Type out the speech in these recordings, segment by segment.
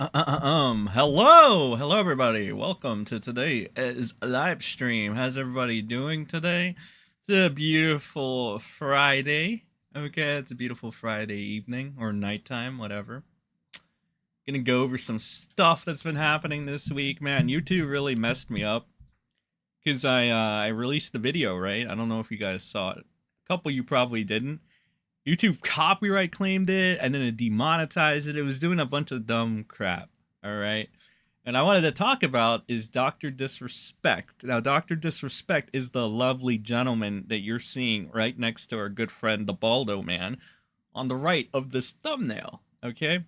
Hello everybody. Welcome to today's live stream. How's everybody doing today? It's a beautiful Friday. Okay, it's a beautiful Friday evening or nighttime, whatever. Gonna go over some stuff that's been happening this week, man. YouTube really messed me up because I released the video, right? I don't know if you guys saw it. A couple of you probably didn't. YouTube copyright claimed it and then it demonetized it. It was doing a bunch of dumb crap. All right. And I wanted to talk about is Dr. Disrespect. Now, Dr. Disrespect is the lovely gentleman that you're seeing right next to our good friend, the Baldo man, on the right of this thumbnail. Okay.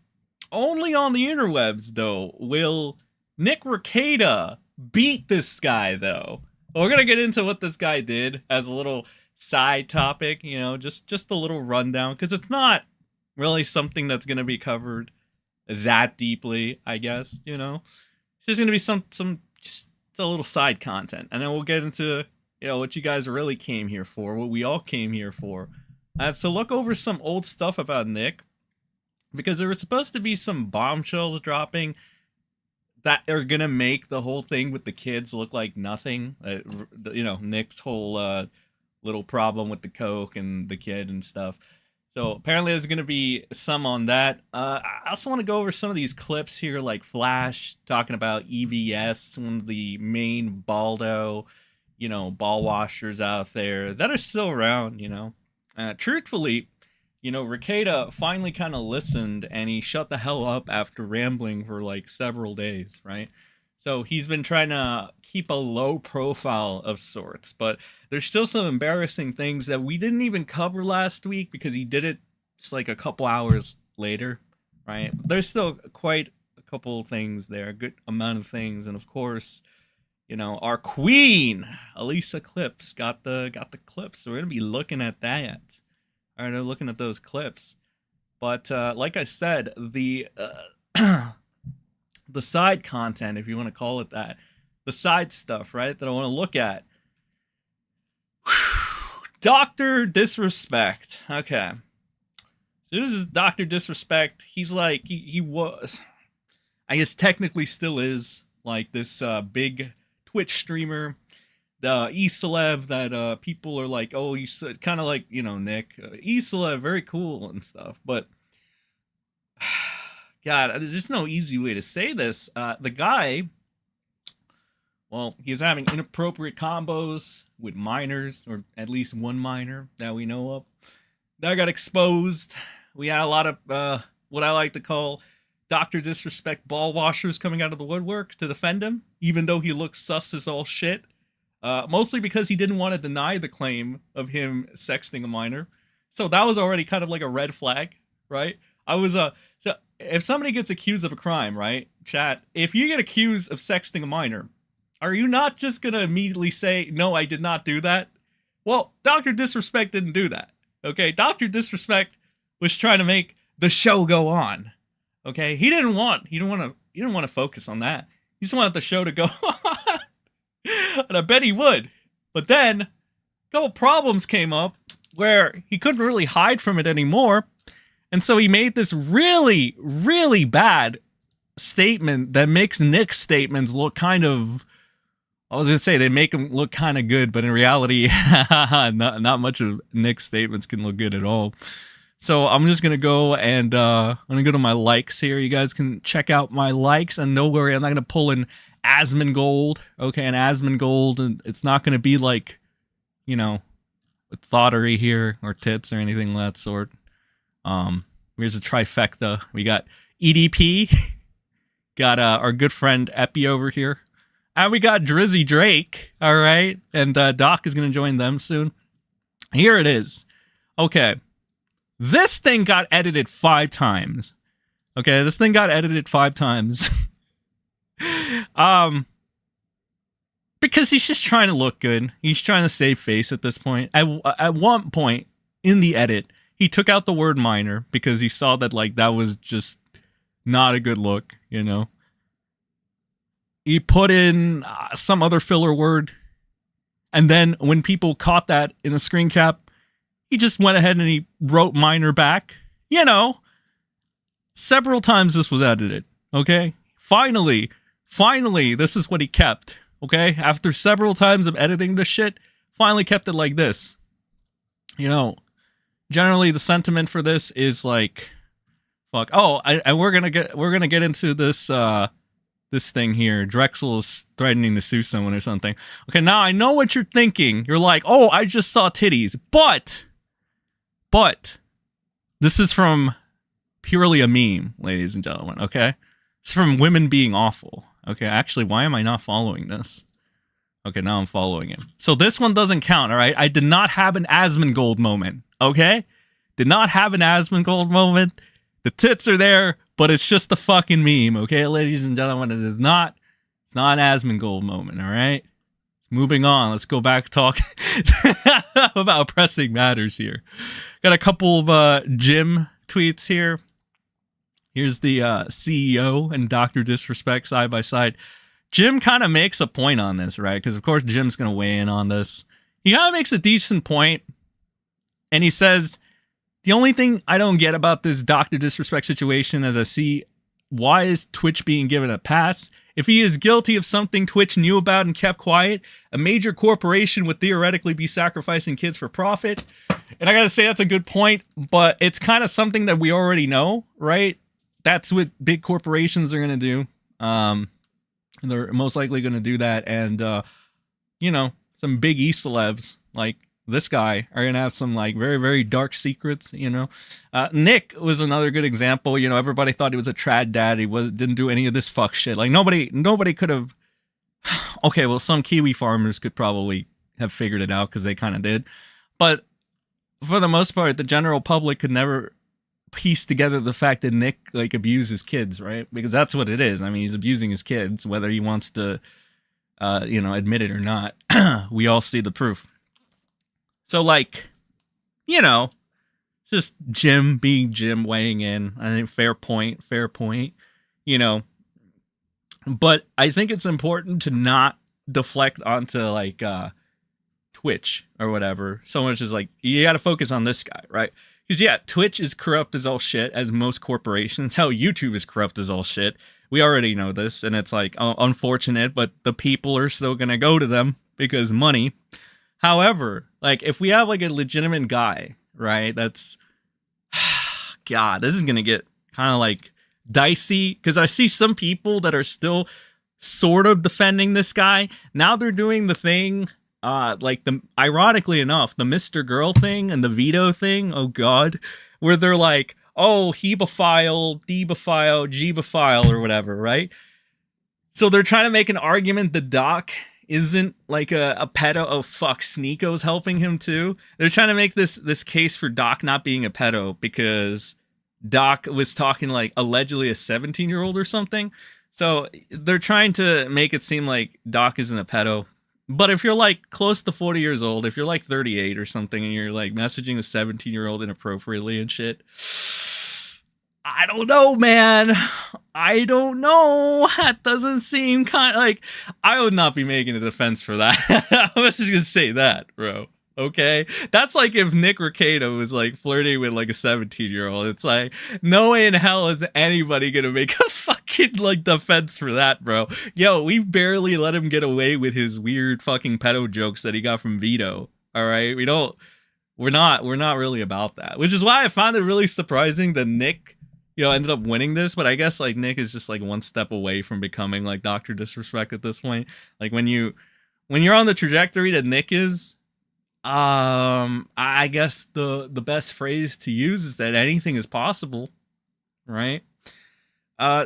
Only on the interwebs, though, will Nick Rekieta beat this guy, though. We're going to get into what this guy did as a little side topic, you know, just a little rundown, because it's not really something that's going to be covered that deeply, I guess, you know. It's just going to be some just a little side content, and then we'll get into, you know, what you guys really came here for, what we all came here for. So look over some old stuff about Nick, because there was supposed to be some bombshells dropping that are gonna make the whole thing with the kids look like nothing. You know, Nick's whole little problem with the coke and the kid and stuff. So apparently there's gonna be some on that. I also want to go over some of these clips here, like Flash talking about EVS, one of the main Baldo, you know, ball washers out there that are still around. You know, truthfully, you know, Rekieta finally kind of listened and he shut the hell up after rambling for like several days, right? So he's been trying to keep a low profile of sorts, but there's still some embarrassing things that we didn't even cover last week because he did it just like a couple hours later, right? But there's still quite a couple things there, a good amount of things, and of course, you know, our queen, Elisa Clips, got the clips, so we're gonna be looking at that. All right, looking at those clips, but like I said, the the side content, if you want to call it that, the side stuff, right, that I want to look at. Dr. Disrespect. Okay, so this is Dr. Disrespect. He's like he was, I guess technically still is, like this big Twitch streamer, the e-celeb that people are like, oh, you kind of like, you know, Nick, e-celeb, very cool and stuff. But God, there's just no easy way to say this. The guy, well, he's having inappropriate combos with minors, or at least one minor that we know of. That got exposed. We had a lot of what I like to call Dr. Disrespect ball washers coming out of the woodwork to defend him, even though he looks sus as all shit. Mostly because he didn't want to deny the claim of him sexting a minor. So that was already kind of like a red flag, right? So if somebody gets accused of a crime, right, chat, if you get accused of sexting a minor, are you not just going to immediately say, no, I did not do that? Well, Dr. Disrespect didn't do that, okay? Dr. Disrespect was trying to make the show go on, okay? He didn't want to focus on that. He just wanted the show to go on. And I bet he would. But then a couple problems came up where he couldn't really hide from it anymore. And so he made this really, really bad statement that makes Nick's statements look kind of, I was going to say they make him look kind of good, but in reality, not much of Nick's statements can look good at all. So I'm just going to go and I'm going to go to my likes here. You guys can check out my likes, and no worry, I'm not going to pull in Asmongold, okay, and Asmongold, and it's not going to be like, you know, thoughterly here or tits or anything of that sort. Here's a trifecta. We got EDP, got our good friend Epi over here, and we got Drizzy Drake, all right, and Doc is going to join them soon. Here it is. Okay, this thing got edited 5 times. Okay, this thing got edited 5 times. Because he's just trying to look good. He's trying to save face at this point. At one point in the edit, he took out the word minor because he saw that, like, that was just not a good look, you know. He put in some other filler word, and then when people caught that in a screen cap, he just went ahead and he wrote minor back. You know, several times this was edited. Okay? Finally, this is what he kept. Okay? After several times of editing this shit, finally kept it like this. You know, generally the sentiment for this is like, fuck. Oh, and we're gonna get into this this thing here. Drexel is threatening to sue someone or something. Okay, now I know what you're thinking. You're like, oh, I just saw titties, but this is from purely a meme, ladies and gentlemen. Okay, it's from women being awful. Okay, actually, why am I not following this? Okay, now I'm following it. So this one doesn't count, all right? I did not have an Asmongold moment, okay? Did not have an Asmongold moment. The tits are there, but it's just a fucking meme, okay, ladies and gentlemen? It's not an Asmongold moment, all right? Moving on, let's go back talk about pressing matters here. Got a couple of Jim tweets here. Here's the CEO and Dr. Disrespect side by side. Jim kind of makes a point on this, right? Because, of course, Jim's going to weigh in on this. He kind of makes a decent point, and he says, the only thing I don't get about this Dr. Disrespect situation as I see, why is Twitch being given a pass? If he is guilty of something Twitch knew about and kept quiet, a major corporation would theoretically be sacrificing kids for profit. And I gotta say, that's a good point, but it's kind of something that we already know, right? That's what big corporations are going to do. They're most likely going to do that. And, you know, some big E-celebs like this guy are going to have some like very, very dark secrets, you know. Nick was another good example. You know, everybody thought he was a trad dad. He didn't do any of this fuck shit. Like nobody could have. Okay, well, some Kiwi farmers could probably have figured it out because they kind of did. But for the most part, the general public could never piece together the fact that Nick like abuses kids, right? Because that's what it is. I mean, he's abusing his kids, whether he wants to, you know, admit it or not. We all see the proof. So, like, you know, just Jim being Jim weighing in. I think fair point, you know. But I think it's important to not deflect onto like Twitch or whatever. So much as like you got to focus on this guy, right? Because, yeah, Twitch is corrupt as all shit, as most corporations. Hell, YouTube is corrupt as all shit. We already know this, and it's, like, unfortunate, but the people are still going to go to them because money. However, like, if we have, like, a legitimate guy, right, that's... God, this is going to get kind of, like, dicey. Because I see some people that are still sort of defending this guy. Now they're doing the thing... like ironically enough, the Mr. Girl thing and the veto thing, oh god, where they're like, oh, hebophile, debophile, gebophile, or whatever, right? So they're trying to make an argument that Doc isn't like a pedo. Oh fuck, Sneeko's helping him too. They're trying to make this case for Doc not being a pedo because Doc was talking like allegedly a 17-year-old or something. So they're trying to make it seem like Doc isn't a pedo. But if you're like close to 40 years old, if you're like 38 or something and you're like messaging a 17-year-old inappropriately and shit, I don't know, man. I don't know. That doesn't seem kind of like I would not be making a defense for that. I was just gonna say that, bro. Okay, that's like if Nick Rekieta was like flirting with like a 17-year-old. It's like no way in hell is anybody gonna make a fucking like defense for that, bro. Yo, we barely let him get away with his weird fucking pedo jokes that he got from Vito. All right, we're not really about that, which is why I found it really surprising that Nick, you know, ended up winning this. But I guess like Nick is just like one step away from becoming like Dr. Disrespect at this point. Like when you're on the trajectory that Nick is. I guess the best phrase to use is that anything is possible, right?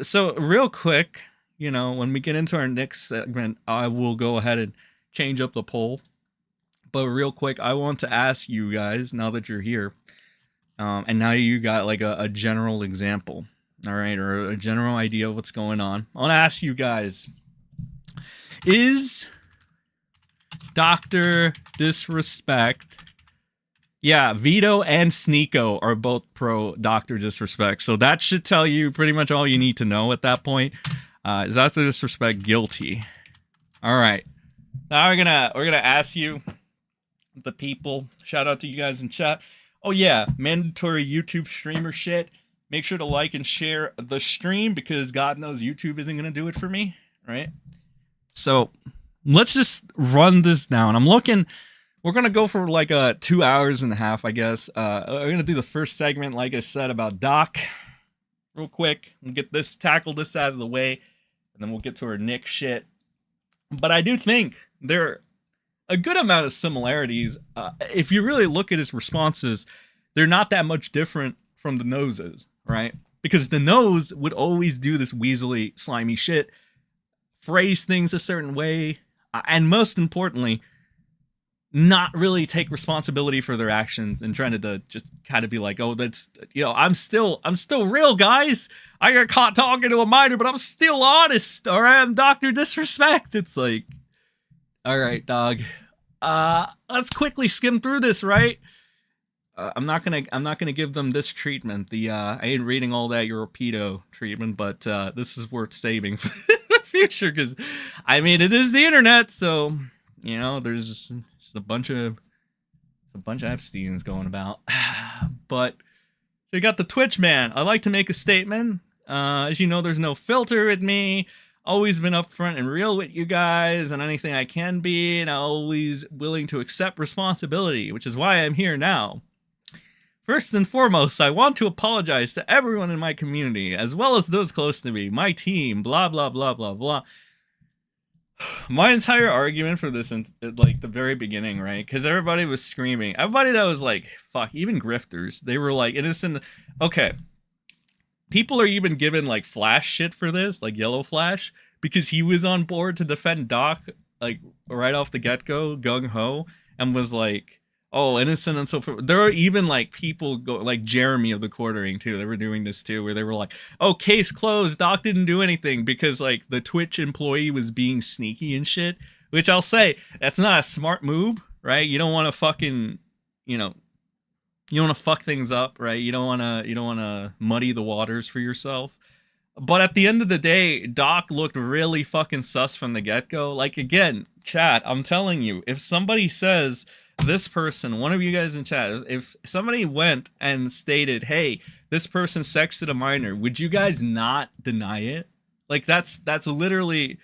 So real quick, you know, when we get into our next segment, I will go ahead and change up the poll. But real quick, I want to ask you guys, now that you're here, and now you got like a general example, all right, or a general idea of what's going on. I want to ask you guys, is Dr. Disrespect. Yeah, Vito and Sneeko are both pro Dr. Disrespect. So that should tell you pretty much all you need to know at that point. Is Dr. Disrespect guilty? All right. Now we're gonna ask you, the people. Shout out to you guys in chat. Oh yeah, mandatory YouTube streamer shit. Make sure to like and share the stream because God knows YouTube isn't going to do it for me, right? So let's just run this down. I'm looking, we're going to go for like 2 hours and a half, I guess. We're going to do the first segment, like I said, about Doc real quick. We'll get this, tackle this out of the way, and then we'll get to our Nick shit. But I do think there are a good amount of similarities. If you really look at his responses, they're not that much different from the Noses, right? Because the Nose would always do this weaselly, slimy shit, phrase things a certain way, and most importantly, not really take responsibility for their actions and trying to just kind of be like, oh, that's, you know, I'm still real, guys. I got caught talking to a minor, but I'm still honest. All right, I'm Dr. Disrespect. It's like, all right, dog. Let's quickly skim through this, right? I'm not gonna give them this treatment. I ain't reading all that Europedo treatment, but this is worth saving for the future because, I mean, it is the internet, so you know, there's just a bunch of Epsteins going about. But so you got the Twitch man. I like to make a statement. As you know, there's no filter with me. Always been upfront and real with you guys and anything I can be, and I'm always willing to accept responsibility, which is why I'm here now. First and foremost, I want to apologize to everyone in my community, as well as those close to me, my team, blah, blah, blah, blah, blah. My entire argument for this, like, the very beginning, right? Because everybody was screaming. Everybody that was like, fuck, even grifters, they were like, innocent. Okay. People are even given, like, Flash shit for this, like Yellow Flash, because he was on board to defend Doc, like, right off the get-go, gung-ho, and was like, oh, innocent and so forth. There are even, like, people like Jeremy of the Quartering, too. They were doing this, too, where they were like, oh, case closed. Doc didn't do anything because, like, the Twitch employee was being sneaky and shit. Which I'll say, that's not a smart move, right? You don't want to fucking, you know, you don't want to fuck things up, right? You don't want to muddy the waters for yourself. But at the end of the day, Doc looked really fucking sus from the get-go. Like, again, chat, I'm telling you, if somebody says, this person, one of you guys in chat, if somebody went and stated, hey, this person sexted a minor, would you guys not deny it? Like, that's literally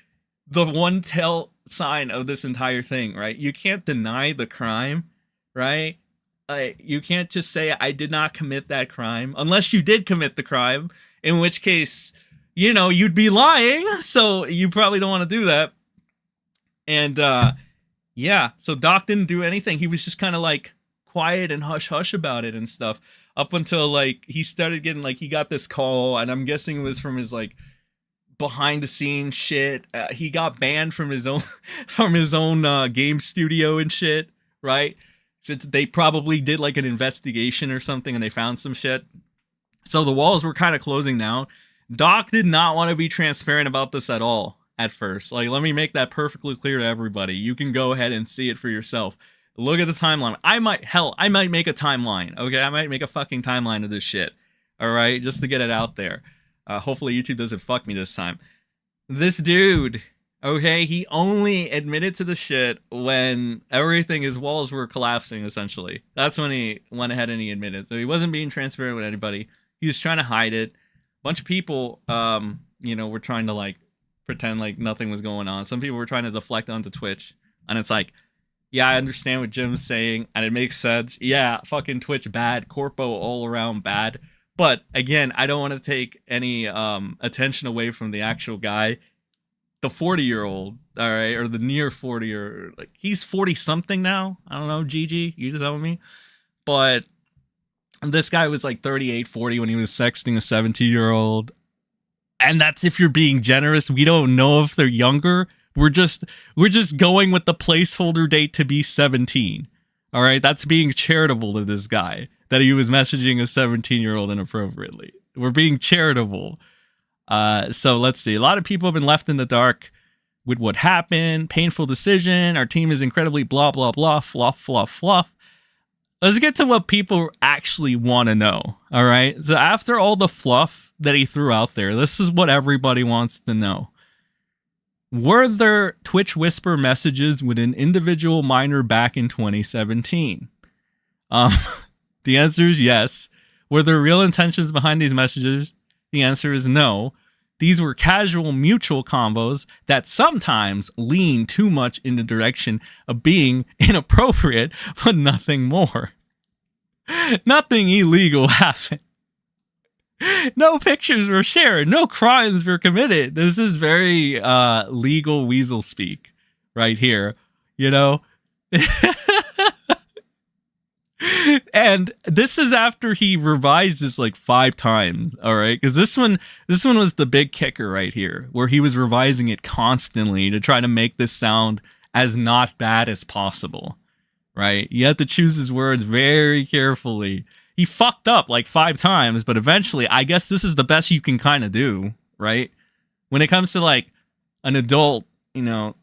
the one tell sign of this entire thing, right? You can't deny the crime, right? You can't just say, I did not commit that crime, unless you did commit the crime, in which case, you know, you'd be lying, so you probably don't want to do that. And, yeah, so Doc didn't do anything. He was just kind of, like, quiet and hush-hush about it and stuff, up until, like, he started getting, like, he got this call, and I'm guessing it was from his, like, behind-the-scenes shit. He got banned from his own game studio and shit, right? Since they probably did, like, an investigation or something and they found some shit. So the walls were kind of closing down. Doc did not want to be transparent about this at all at first. Like, let me make that perfectly clear to everybody. You can go ahead and see it for yourself. Look at the timeline. I might make a timeline, okay? I might make a fucking timeline of this shit, all right? Just to get it out there. Hopefully YouTube doesn't fuck me this time. This dude, okay, he only admitted to the shit when his walls were collapsing, essentially. That's when he went ahead and he admitted. So he wasn't being transparent with anybody. He was trying to hide it. A bunch of people, you know, were trying to, like, pretend like nothing was going on. Some people were trying to deflect onto Twitch. And it's like, yeah, I understand what Jim's saying, and it makes sense. Yeah, fucking Twitch bad. Corpo all around bad. But, again, I don't want to take any attention away from the actual guy. The 40-year-old, all right, or the near 40, or like he's 40-something now. I don't know, Gigi, you tell me. But this guy was like 38, 40 when he was sexting a 17-year-old. And that's if you're being generous. We don't know if they're younger. We're just going with the placeholder date to be 17. All right, that's being charitable to this guy that he was messaging a 17-year-old inappropriately. We're being charitable. So let's see. A lot of people have been left in the dark with what happened. Painful decision. Our team is incredibly blah, blah, blah. Fluff, fluff, fluff. Let's get to what people actually want to know. All right. So after all the fluff that he threw out there, this is what everybody wants to know. Were there Twitch whisper messages with an individual minor back in 2017? The answer is yes. Were there real intentions behind these messages? The answer is no. These were casual mutual combos that sometimes lean too much in the direction of being inappropriate, but nothing more. Nothing illegal happened. No pictures were shared. No crimes were committed. This is very legal weasel speak right here, you know? And this is after he revised this like 5 times, all right? Because this one was the big kicker right here, where he was revising it constantly to try to make this sound as not bad as possible, right? You have to choose his words very carefully. He fucked up like 5 times, but eventually, I guess this is the best you can kind of do, right? When it comes to like an adult, you know,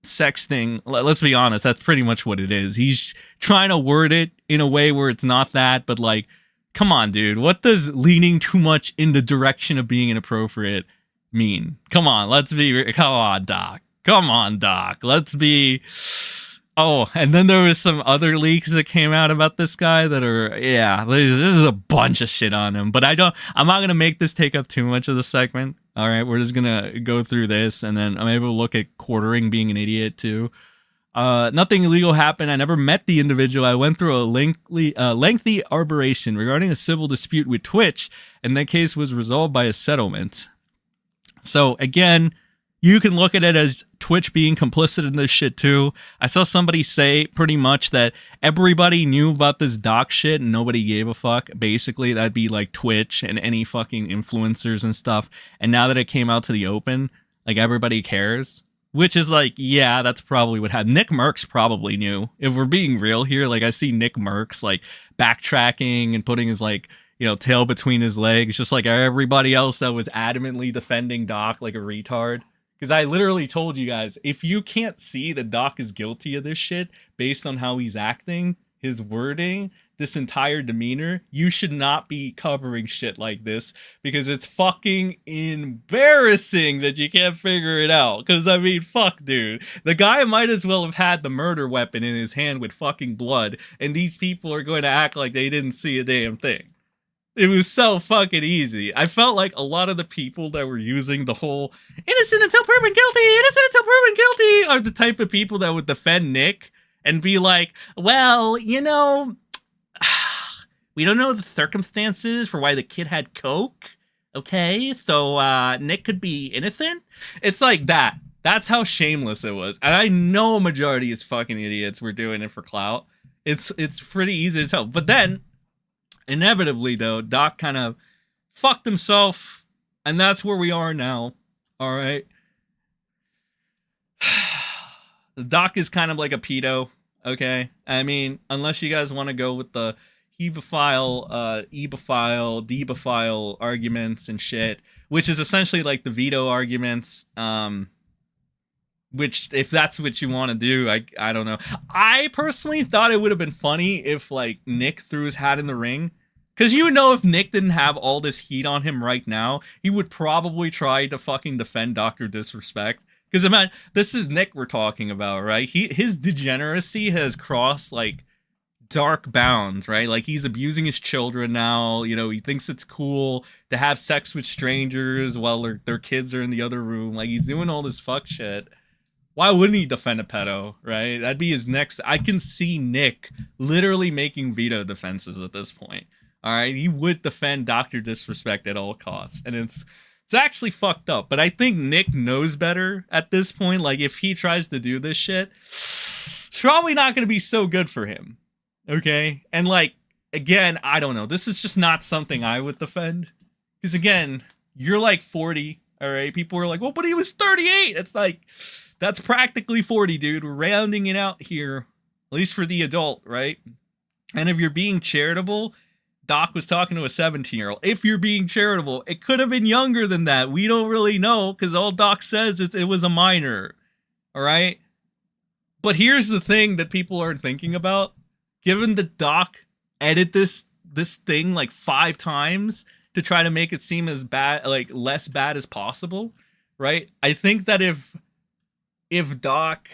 sexting, let's be honest, that's pretty much what it is. He's trying to word it in a way where it's not that, but like, come on, dude. What does leaning too much in the direction of being inappropriate mean? Come on, come on, Doc. Come on, Doc. Let's be... Oh, and then there was some other leaks that came out about this guy that are, yeah, there's a bunch of shit on him, but I'm not going to make this take up too much of the segment. All right, we're just going to go through this, and then I'm able to look at quartering being an idiot too. Nothing illegal happened. I never met the individual. I went through a lengthy arbitration regarding a civil dispute with Twitch, and that case was resolved by a settlement. So again, you can look at it as Twitch being complicit in this shit too. I saw somebody say pretty much that everybody knew about this doc shit and nobody gave a fuck. Basically, that'd be like Twitch and any fucking influencers and stuff. And now that it came out to the open, like everybody cares. Which is like, yeah, that's probably what happened. Nick Merckx probably knew. If we're being real here, like I see Nick Merckx like backtracking and putting his like, you know, tail between his legs, just like everybody else that was adamantly defending Doc like a retard. Because I literally told you guys, if you can't see that Doc is guilty of this shit based on how he's acting, his wording, this entire demeanor, you should not be covering shit like this because it's fucking embarrassing that you can't figure it out. Because, I mean, fuck, dude. The guy might as well have had the murder weapon in his hand with fucking blood, and these people are going to act like they didn't see a damn thing. It was so fucking easy. I felt like a lot of the people that were using the whole innocent until proven guilty, innocent until proven guilty are the type of people that would defend Nick and be like, well, you know, we don't know the circumstances for why the kid had coke. Okay, so Nick could be innocent. It's like that. That's how shameless it was. And I know a majority is fucking idiots were doing it for clout. It's pretty easy to tell. But then inevitably, though, Doc kind of fucked himself, and that's where we are now. All right. The Doc is kind of like a pedo, okay? I mean, unless you guys want to go with the hebephile, ebophile, debophile arguments and shit, which is essentially like the veto arguments, which, if that's what you want to do, I don't know. I personally thought it would have been funny if, like, Nick threw his hat in the ring. Because you know if Nick didn't have all this heat on him right now, he would probably try to fucking defend Dr. Disrespect. Because, man, this is Nick we're talking about, right? His degeneracy has crossed, like, dark bounds, right? Like, he's abusing his children now. You know, he thinks it's cool to have sex with strangers while their kids are in the other room. Like, he's doing all this fuck shit. Why wouldn't he defend a pedo, right? That'd be his next... I can see Nick literally making veto defenses at this point. All right, he would defend Dr. Disrespect at all costs, and it's actually fucked up. But I think Nick knows better at this point. Like, if he tries to do this shit, it's probably not going to be so good for him. Okay, and like, again, I don't know. This is just not something I would defend, because again, you're like 40. All right, people are like, well, but he was 38. It's like, that's practically 40, dude. We're rounding it out here, at least for the adult, right? And if you're being charitable, Doc was talking to a 17-year-old. If you're being charitable, it could have been younger than that. We don't really know, because all Doc says is it was a minor. All right? But here's the thing that people aren't thinking about. Given that Doc edited this thing like 5 times to try to make it seem as bad, like less bad as possible, right? I think that if Doc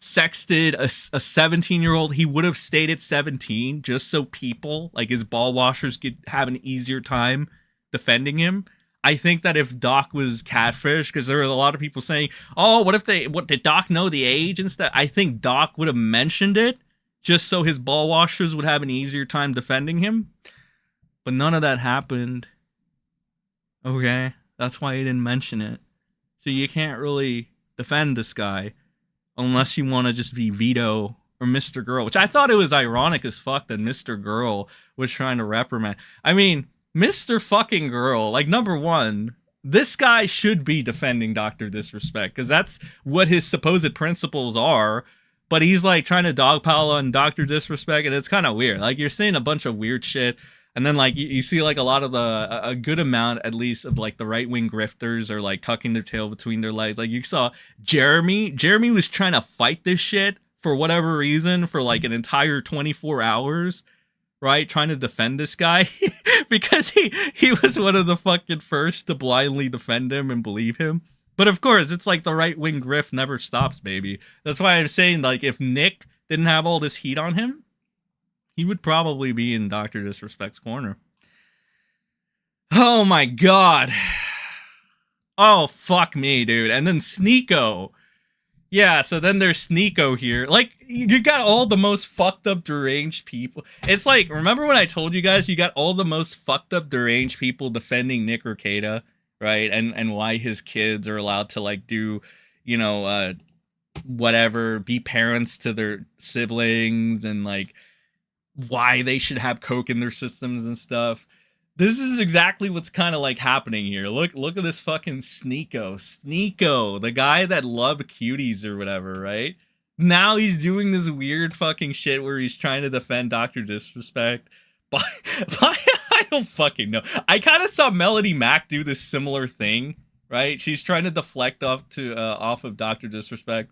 sexted a 17-year-old, he would have stayed at 17 just so people like his ball washers could have an easier time defending him. I think that if Doc was catfish, because there were a lot of people saying, "Oh, what did Doc know the age and stuff?" I think Doc would have mentioned it just so his ball washers would have an easier time defending him. But none of that happened. Okay, that's why he didn't mention it. So you can't really defend this guy unless you want to just be Vito or Mr. Girl, which I thought it was ironic as fuck that Mr. Girl was trying to reprimand. I mean, Mr. fucking Girl, like, number one, this guy should be defending Dr. Disrespect because that's what his supposed principles are. But he's like trying to dogpile on Dr. Disrespect, and it's kind of weird. Like, you're saying a bunch of weird shit. And then, like, you see, like, a lot of a good amount, at least, of, like, the right-wing grifters are, like, tucking their tail between their legs. Like, you saw Jeremy. Jeremy was trying to fight this shit for whatever reason for, like, an entire 24 hours, right? Trying to defend this guy because he was one of the fucking first to blindly defend him and believe him. But, of course, it's like the right-wing grift never stops, baby. That's why I'm saying, like, if Nick didn't have all this heat on him, he would probably be in Dr. Disrespect's corner. Oh my god. Oh, fuck me, dude. And then Sneeko. Yeah, so then there's Sneeko here. Like, you got all the most fucked up deranged people. It's like, remember when I told you guys you got all the most fucked up deranged people defending Nick Rekieta, right? And why his kids are allowed to, like, do, you know, whatever, be parents to their siblings and, like, why they should have coke in their systems and stuff. This is exactly what's kind of like happening here. Look at this fucking Sneeko, the guy that loved cuties or whatever, right? Now he's doing this weird fucking shit where he's trying to defend Dr. Disrespect. But I don't fucking know. I kind of saw Melody Mac do this similar thing, right? She's trying to deflect off of Dr. Disrespect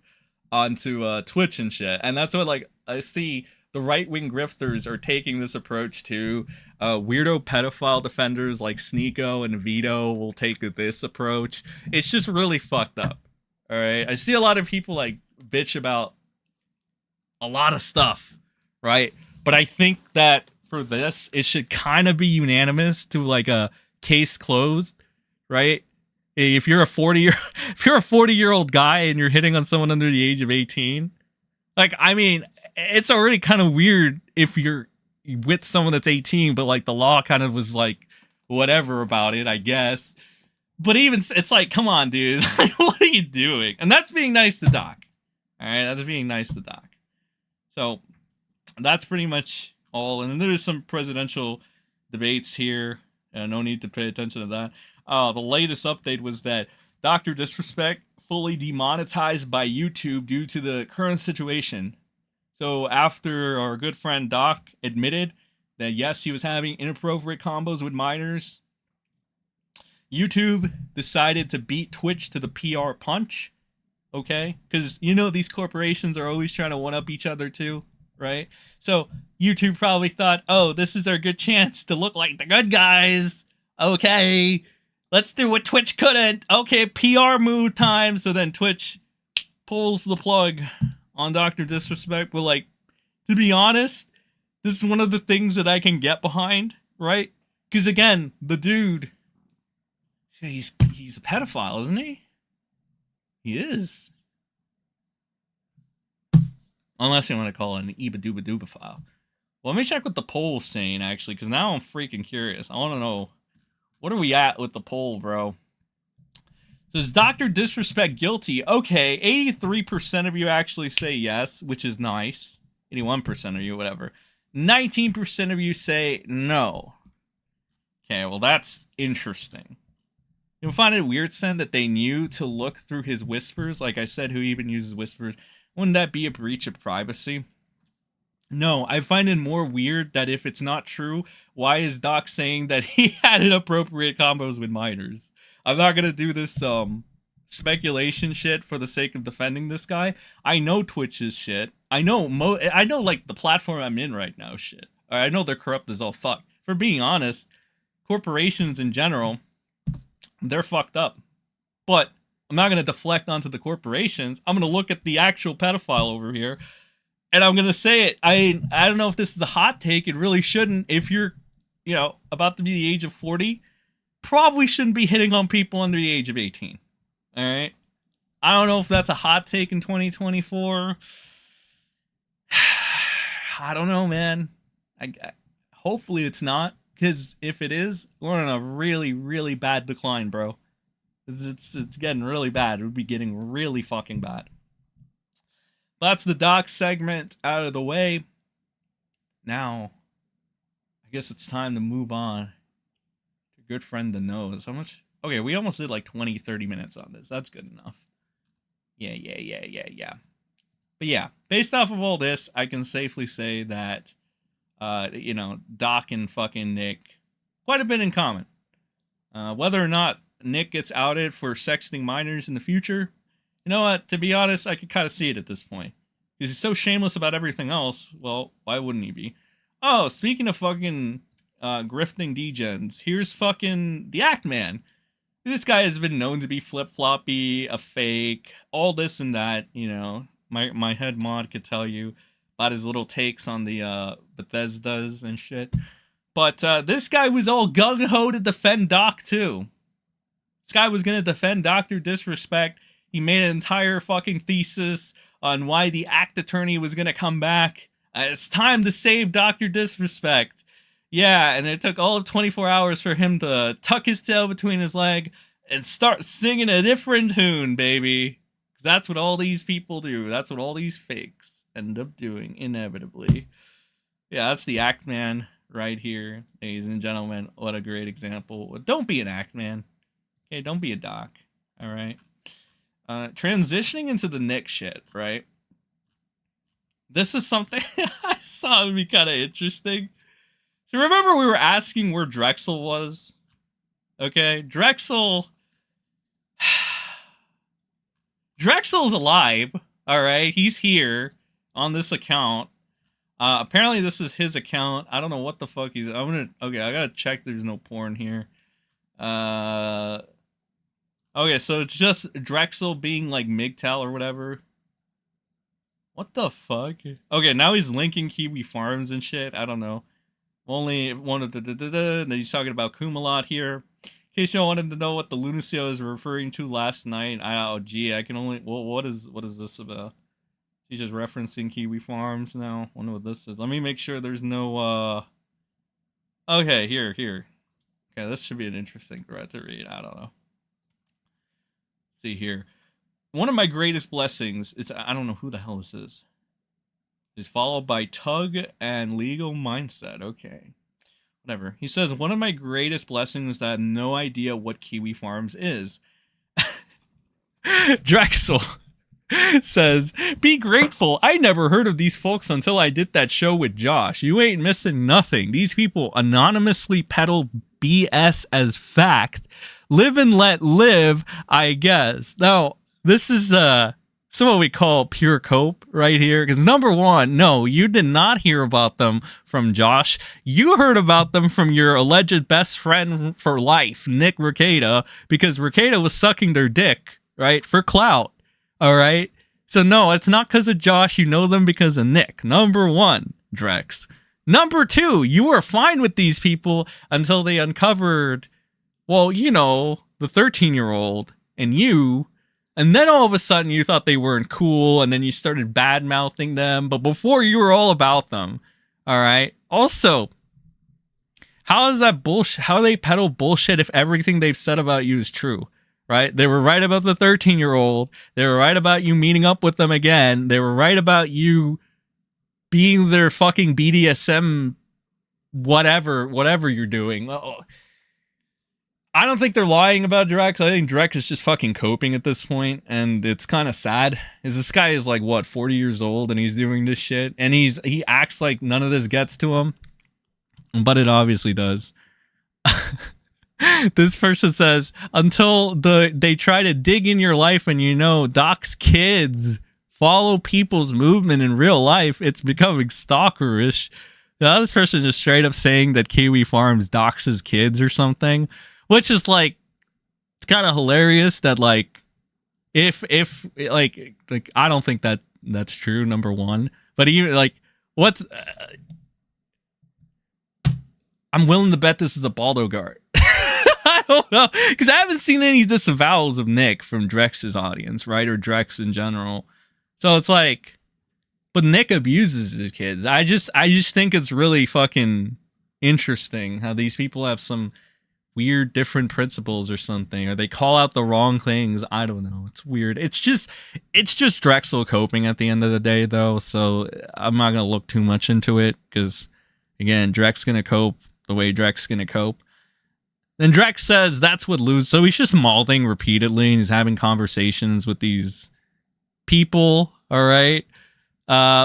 onto Twitch and shit. And that's what, like, I see the right-wing grifters are taking this approach too. Weirdo pedophile defenders like Sneeko and Vito will take this approach. It's just really fucked up. All right, I see a lot of people like bitch about a lot of stuff, right? But I think that for this, it should kind of be unanimous to like a case closed, right? If you're a 40-year-old guy and you're hitting on someone under the age of 18, like, I mean, it's already kind of weird if you're with someone that's 18, but like the law kind of was like whatever about it, I guess. But even it's like, come on, dude, like, what are you doing? And that's being nice to Doc. All right, that's being nice to Doc. So that's pretty much all. And then there's some presidential debates here. No need to pay attention to that. The latest update was that Dr. Disrespect fully demonetized by YouTube due to the current situation. So after our good friend Doc admitted that yes, he was having inappropriate combos with minors, YouTube decided to beat Twitch to the PR punch. Okay? Because, you know, these corporations are always trying to one-up each other too, right? So YouTube probably thought, oh, this is our good chance to look like the good guys. Okay, let's do what Twitch couldn't. Okay, PR move time. So then Twitch pulls the plug on Dr. Disrespect. But, like, to be honest, this is one of the things that I can get behind, right? Because, again, the dude, he's a pedophile, isn't he? He is. Unless you want to call it an Iba-Dooba-Dooba-file. Well, let me check what the poll's saying, actually, because now I'm freaking curious. I want to know, what are we at with the poll, bro? So is Dr. Disrespect guilty? Okay, 83% of you actually say yes, which is nice. 81% of you, whatever. 19% of you say no. Okay, well, that's interesting. You'll find it weird, Sen, that they knew to look through his whispers. Like I said, who even uses whispers? Wouldn't that be a breach of privacy? No, I find it more weird that if it's not true, why is Doc saying that he had inappropriate combos with minors? I'm not gonna do this speculation shit for the sake of defending this guy. I know Twitch's shit. I know like the platform I'm in right now shit. I know they're corrupt as all fuck. For being honest, corporations in general, they're fucked up. But I'm not going to deflect onto the corporations. I'm going to look at the actual pedophile over here, and I'm going to say it. I don't know if this is a hot take. It really shouldn't. If you're, about to be the age of 40, probably shouldn't be hitting on people under the age of 18. All right? I don't know if that's a hot take in 2024. I don't know, man. Hopefully it's not, because if it is, we're on a really, really bad decline, bro. It's getting really bad. It would be getting really fucking bad. That's the doc segment out of the way. Now, I guess it's time to move on to good friend the nose. How much? Okay, we almost did like 20, 30 minutes on this. That's good enough. Yeah. But yeah, based off of all this, I can safely say that, Doc and fucking Nick, quite a bit in common. Whether or not Nick gets outed for sexting minors in the future, you know what? To be honest, I could kind of see it at this point. Because he's so shameless about everything else. Well, why wouldn't he be? Oh, speaking of fucking grifting degens, here's fucking the Act Man. This guy has been known to be flip-floppy, a fake, all this and that, My head mod could tell you about his little takes on the Bethesdas and shit. But this guy was all gung-ho to defend Doc, too. This guy was going to defend Dr. Disrespect. He made an entire fucking thesis on why the Act Attorney was going to come back. It's time to save Dr. Disrespect. Yeah, and it took all of 24 hours for him to tuck his tail between his leg and start singing a different tune, baby. Because that's what all these people do. That's what all these fakes end up doing, inevitably. Yeah, that's the Act Man right here, ladies and gentlemen. What a great example. Don't be an Act Man. Okay, don't be a doc. All right. Transitioning into the Nick shit, right? This is something I saw would be kind of interesting. So remember we were asking where Drexel was? Okay, Drexel's alive. All right, he's here on this account. Apparently this is his account. I don't know what the fuck he's. Okay, I gotta check. There's no porn here. Okay, so it's just Drexel being like MGTOW or whatever. What the fuck? Okay, now he's linking Kiwi Farms and shit. I don't know. Only one of then he's talking about Kumalot here. In case y'all wanted to know what the lunacy I was referring to last night, I can only. Well, what is this about? He's just referencing Kiwi Farms now. Wonder what this is. Let me make sure there's no. Okay, here. Okay, this should be an interesting thread to read. I don't know. Let's see here. One of my greatest blessings is I don't know who the hell this is followed by Tug and Legal Mindset. Okay. Whatever. He says, one of my greatest blessings is that I have no idea what Kiwi Farms is. Drexel says, be grateful. I never heard of these folks until I did that show with Josh. You ain't missing nothing. These people anonymously peddle BS as fact. Live and let live, I guess. Now, this is what we call pure cope right here. Because number one, no, you did not hear about them from Josh. You heard about them from your alleged best friend for life, Nick Rekieta, because Rekieta was sucking their dick, right, for clout. All right? So no, it's not because of Josh. You know them because of Nick. Number one, Drex. Number two, you were fine with these people until they uncovered, well, the 13-year-old and you. And then all of a sudden you thought they weren't cool, and then you started bad-mouthing them. But before, you were all about them. All right? Also, how is that bullshit? How do they peddle bullshit if everything they've said about you is true? Right? They were right about the 13-year-old. They were right about you meeting up with them again. They were right about you being their fucking BDSM whatever you're doing. I don't think they're lying about Drex. I think Drex is just fucking coping at this point, and it's kind of sad. Is this guy is like, what, 40 years old, and he's doing this shit, and he acts like none of this gets to him, but it obviously does. This person says, until they try to dig in your life and Doc's kids follow people's movement in real life, it's becoming stalkerish. Now, this person is straight up saying that Kiwi Farms docs his kids or something. Which is like, it's kind of hilarious that like if like I don't think that that's true, number one. But even like what's I'm willing to bet this is a Baldo guard. I don't know, because I haven't seen any disavowals of Nick from Drex's audience, right, or Drex in general. So it's like, but Nick abuses his kids. I just think it's really fucking interesting how these people have some weird different principles or something, or they call out the wrong things. I don't know. It's weird. It's just Drexel coping at the end of the day, though. So I'm not gonna look too much into it because, again, Drex's gonna cope the way Drex's gonna cope. Then Drex says that's what lose. So he's just malding repeatedly and he's having conversations with these people. All right.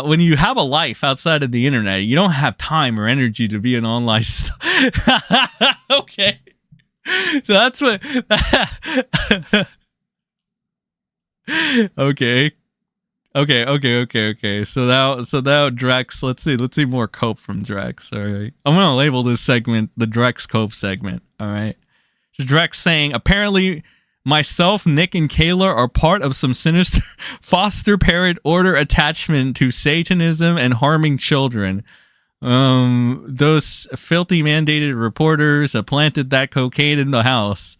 When you have a life outside of the internet, you don't have time or energy to be an online okay. So that's what. Okay. So now Drex, let's see more cope from Drex. All right. I'm gonna label this segment the Drex cope segment. All right. So Drex saying, apparently myself, Nick, and Kayla are part of some sinister foster parent order attachment to Satanism and harming children. Those filthy mandated reporters have planted that cocaine in the house.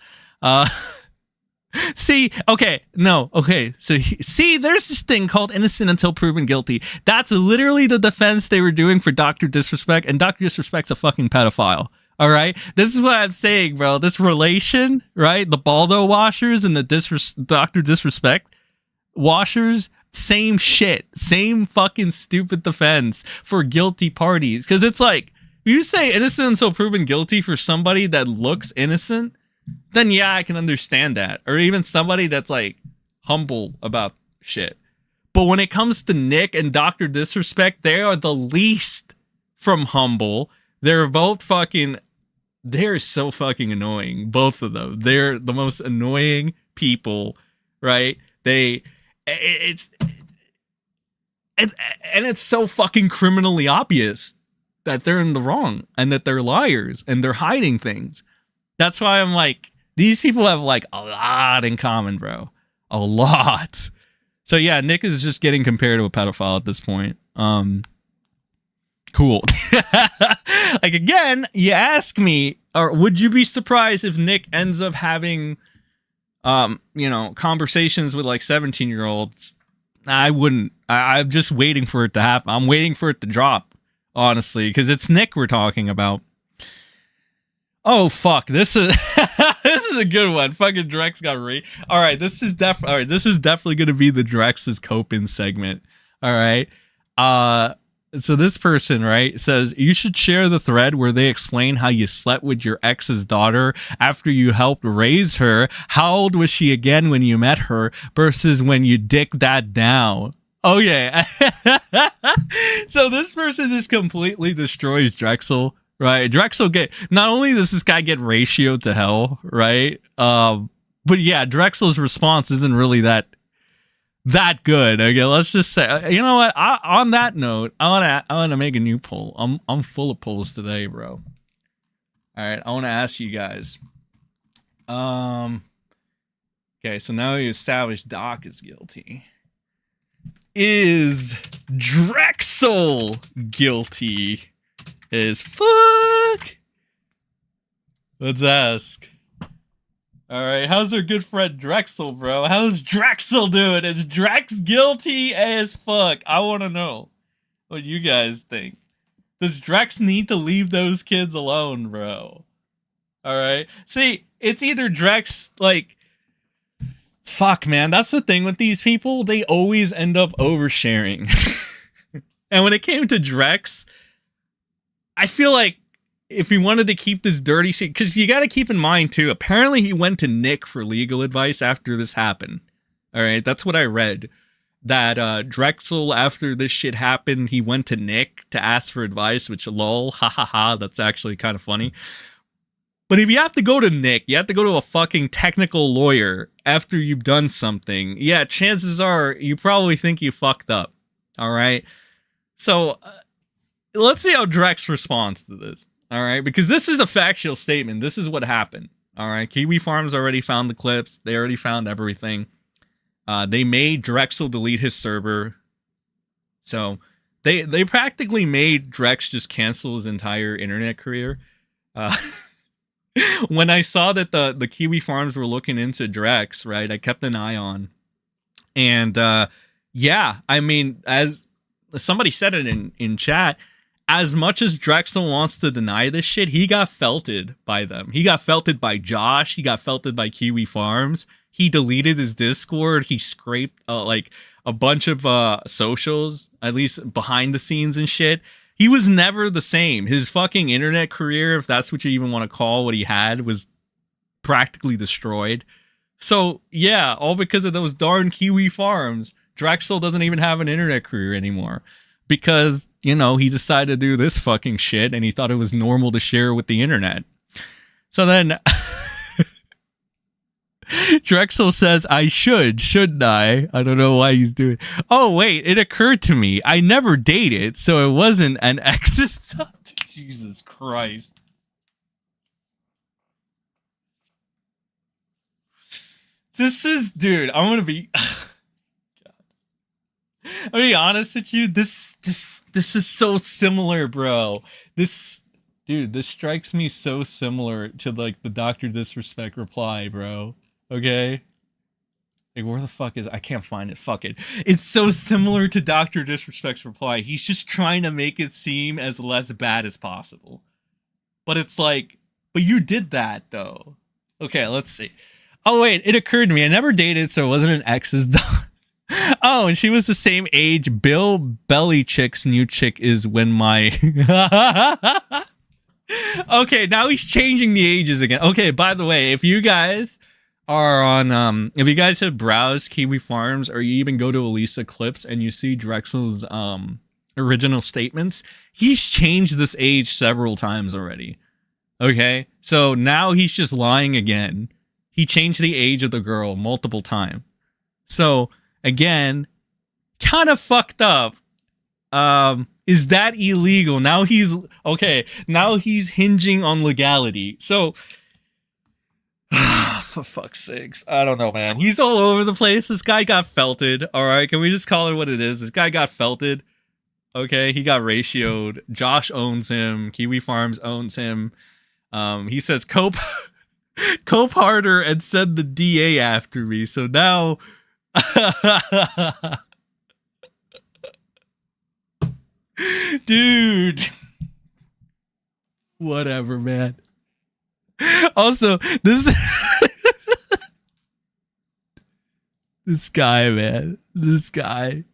See, okay, no, okay. So, see, there's this thing called innocent until proven guilty. That's literally the defense they were doing for Dr. Disrespect, and Dr. Disrespect's a fucking pedophile. All right? This is what I'm saying, bro. This relation, right? The Baldo washers and the Dr. Disrespect washers, same shit. Same fucking stupid defense for guilty parties. Because it's like, you say innocent until proven guilty for somebody that looks innocent, then yeah, I can understand that. Or even somebody that's like humble about shit. But when it comes to Nick and Dr. Disrespect, they are the least from humble. They're both fucking, they're so fucking annoying. Both of them. They're the most annoying people, right? It's so fucking criminally obvious that they're in the wrong and that they're liars and they're hiding things. That's why I'm like, these people have like a lot in common, bro. A lot. So yeah, Nick is just getting compared to a pedophile at this point. Cool. Like, again, you ask me, or would you be surprised if Nick ends up having, conversations with like 17-year-olds? I wouldn't. I'm just waiting for it to happen. I'm waiting for it to drop, honestly, because it's Nick we're talking about. Oh fuck! This is this is a good one. Fucking Drex got All right, this is definitely gonna be the Drex's coping segment. All right. So this person, right, says you should share the thread where they explain how you slept with your ex's daughter after you helped raise her. How old was she again when you met her versus when you dicked that down? Oh yeah. So this person just completely destroys Drexel. Right, Drexel not only does this guy get ratioed to hell, right? But yeah, Drexel's response isn't really that good. Okay, let's just say, you know what? On that note, I wanna make a new poll. I'm full of polls today, bro. All right, I want to ask you guys. Okay, so now we established Doc is guilty. Is Drexel guilty? As fuck? Let's ask. Alright, how's our good friend Drexel, bro? How's Drexel doing? Is Drex guilty as fuck? I want to know what you guys think. Does Drex need to leave those kids alone, bro? Alright? See, it's either Drex, like... Fuck, man, that's the thing with these people. They always end up oversharing. And when it came to Drex... I feel like if he wanted to keep this dirty secret, because you got to keep in mind too, apparently he went to Nick for legal advice after this happened. All right, that's what I read. That Drexel, after this shit happened, he went to Nick to ask for advice, which lol, ha ha ha, that's actually kind of funny. But if you have to go to Nick, you have to go to a fucking technical lawyer after you've done something. Yeah, chances are you probably think you fucked up. All right, so... let's see how Drex responds to this, all right? Because this is a factual statement. This is what happened, all right? Kiwi Farms already found the clips. They already found everything. They made Drexel delete his server. So they practically made Drex just cancel his entire internet career. Uh, when I saw that the Kiwi Farms were looking into Drex, right, I kept an eye on. And yeah, I mean, as somebody said it in chat, as much as Drexel wants to deny this shit, he got felted by them. He got felted by Josh. He got felted by Kiwi Farms. He deleted his Discord. He scraped like a bunch of socials, at least behind the scenes and shit. He was never the same. His fucking internet career, if that's what you even want to call what he had, was practically destroyed. So yeah, all because of those darn Kiwi Farms. Drexel doesn't even have an internet career anymore because, you know, he decided to do this fucking shit and he thought it was normal to share with the internet. So then Drexel says, I shouldn't I? I don't know why he's doing. Oh, wait, it occurred to me. I never dated, so it wasn't an ex's. Jesus Christ. This is, dude, I'm going to be... I'll be honest with you. This is so similar, bro. This strikes me so similar to like the Dr. Disrespect reply, bro. Okay? Like, where the fuck is... I can't find it. Fuck it. It's so similar to Dr. Disrespect's reply. He's just trying to make it seem as less bad as possible. But it's like, but you did that, though. Okay, let's see. Oh, wait, it occurred to me. I never dated, so it wasn't an ex's dog. Oh, and she was the same age. Bill Belichick's new chick is when my... Okay, now he's changing the ages again. Okay, by the way, if you guys are on... if you guys have browsed Kiwi Farms or you even go to Elisa Clips and you see Drexel's original statements, he's changed this age several times already. Okay? So now he's just lying again. He changed the age of the girl multiple times. So... again, kind of fucked up. Is that illegal? Now he's okay. Now he's hinging on legality. So, for fuck's sakes, I don't know, man. He's all over the place. This guy got felted. All right, can we just call it what it is? This guy got felted. Okay, he got ratioed. Josh owns him. Kiwi Farms owns him. He says cope harder and send the DA after me. So now. Dude, whatever, man. Also, this guy, man, this guy.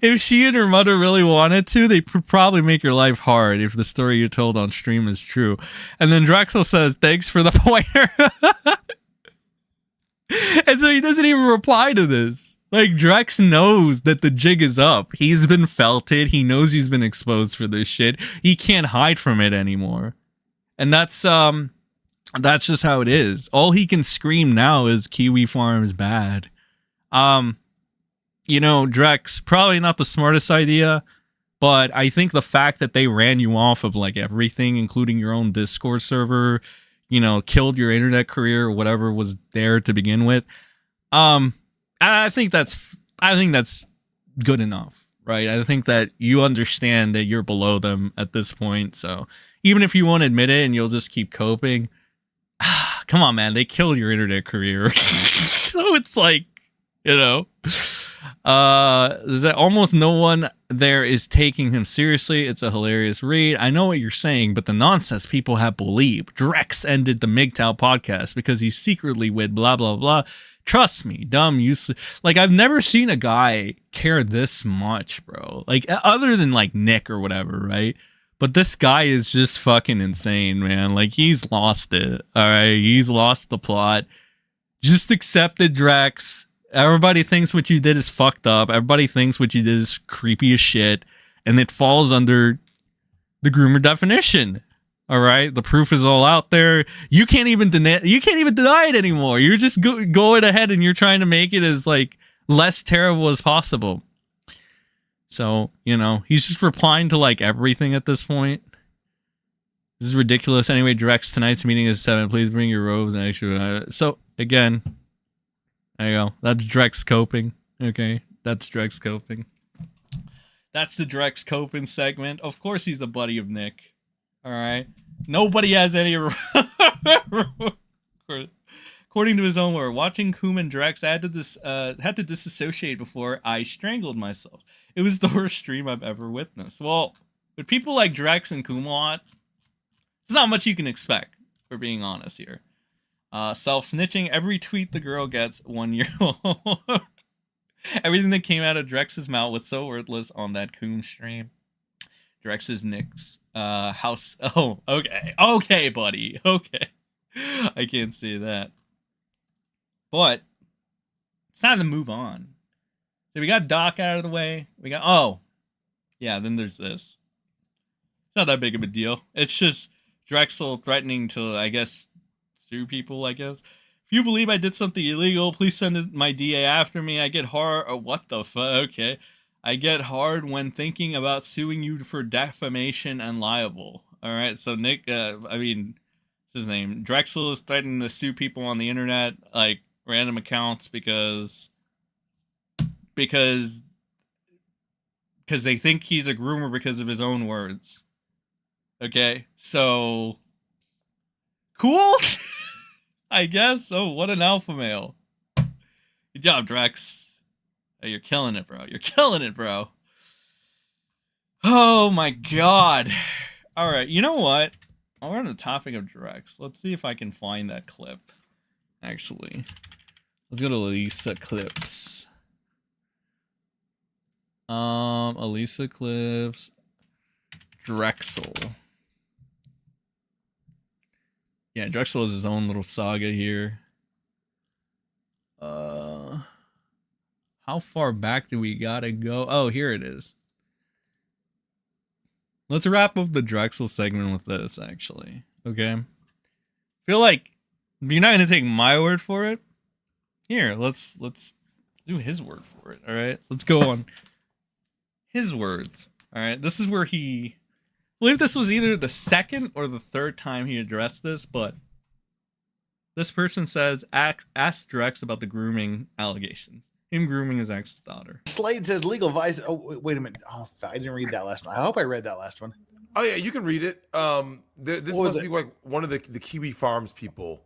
If she and her mother really wanted to, they probably make your life hard if the story you told on stream is true. And then Drexel says, thanks for the pointer. And so he doesn't even reply to this. Like, Drex knows that the jig is up. He's been felted. He knows he's been exposed for this shit. He can't hide from it anymore. And that's just how it is. All he can scream now is Kiwi Farms bad. You know, Drex, probably not the smartest idea, but I think the fact that they ran you off of like everything, including your own Discord server, you know, killed your internet career or whatever was there to begin with. I think that's good enough, right? I think that you understand that you're below them at this point. So even if you won't admit it and you'll just keep coping, come on, man, they killed your internet career. So it's like, you know, that almost no one there is taking him seriously. It's a hilarious read. I know what you're saying, but the nonsense people have believed. Drex ended the MGTOW podcast because he's secretly with blah, blah, blah. Trust me, dumb, useless. Like, I've never seen a guy care this much, bro. Like, other than, like, Nick or whatever, right? But this guy is just fucking insane, man. Like, he's lost it, all right? He's lost the plot. Just accept it, Drex. Everybody thinks what you did is fucked up. Everybody thinks what you did is creepy as shit. And it falls under the groomer definition. All right? The proof is all out there. You can't even deny it anymore. You're just going ahead and you're trying to make it as like less terrible as possible. So, you know, he's just replying to like everything at this point. This is ridiculous. Anyway, Drex, tonight's meeting is 7. Please bring your robes and extra. So, again, There you go. That's Drex coping. Okay, that's Drex coping. That's the Drex coping segment. Of course, he's a buddy of Nick. All right. Nobody has any. According to his own word, watching Coom and Drex, I had to disassociate before I strangled myself. It was the worst stream I've ever witnessed. Well, with people like Drex and Coom a lot, there's not much you can expect, for being honest here. Self-snitching, every tweet the girl gets 1 year old. Everything that came out of Drex's mouth was so worthless on that Coom stream. Drex's Nick's house. Oh, okay. Okay, buddy. Okay. I can't say that. But it's time to move on. So we got Doc out of the way. We got, oh, yeah, then there's this. It's not that big of a deal. It's just Drexel threatening to, I guess, sue people, I guess. If you believe I did something illegal, please send my DA after me. I get hard. Oh, what the fuck? Okay. I get hard when thinking about suing you for defamation and libel. All right. So Nick, what's his name? Drexel is threatening to sue people on the internet, like random accounts, because they think he's a groomer because of his own words. Okay. So cool. I guess. Oh, what an alpha male. Good job, Drex. Oh, you're killing it, bro. You're killing it, bro. Oh, my God. All right, you know what? While we're on the topic of Drex, let's see if I can find that clip. Actually, let's go to Elisa Clips. Elisa Clips. Drexel. Yeah, Drexel has his own little saga here. How far back do we gotta go? Oh, here it is. Let's wrap up the Drexel segment with this, actually. Okay? Feel like you're not gonna take my word for it. Here, let's do his word for it. All right, let's go on his words. All right, this is where I believe this was either the second or the third time he addressed this, but this person says, ask Drex about the grooming allegations. Him grooming his ex's daughter. Slade says legal advice. Oh, wait a minute. Oh, I didn't read that last one. I hope I read that last one. Oh, yeah, you can read it. This must be like one of the Kiwi Farms people.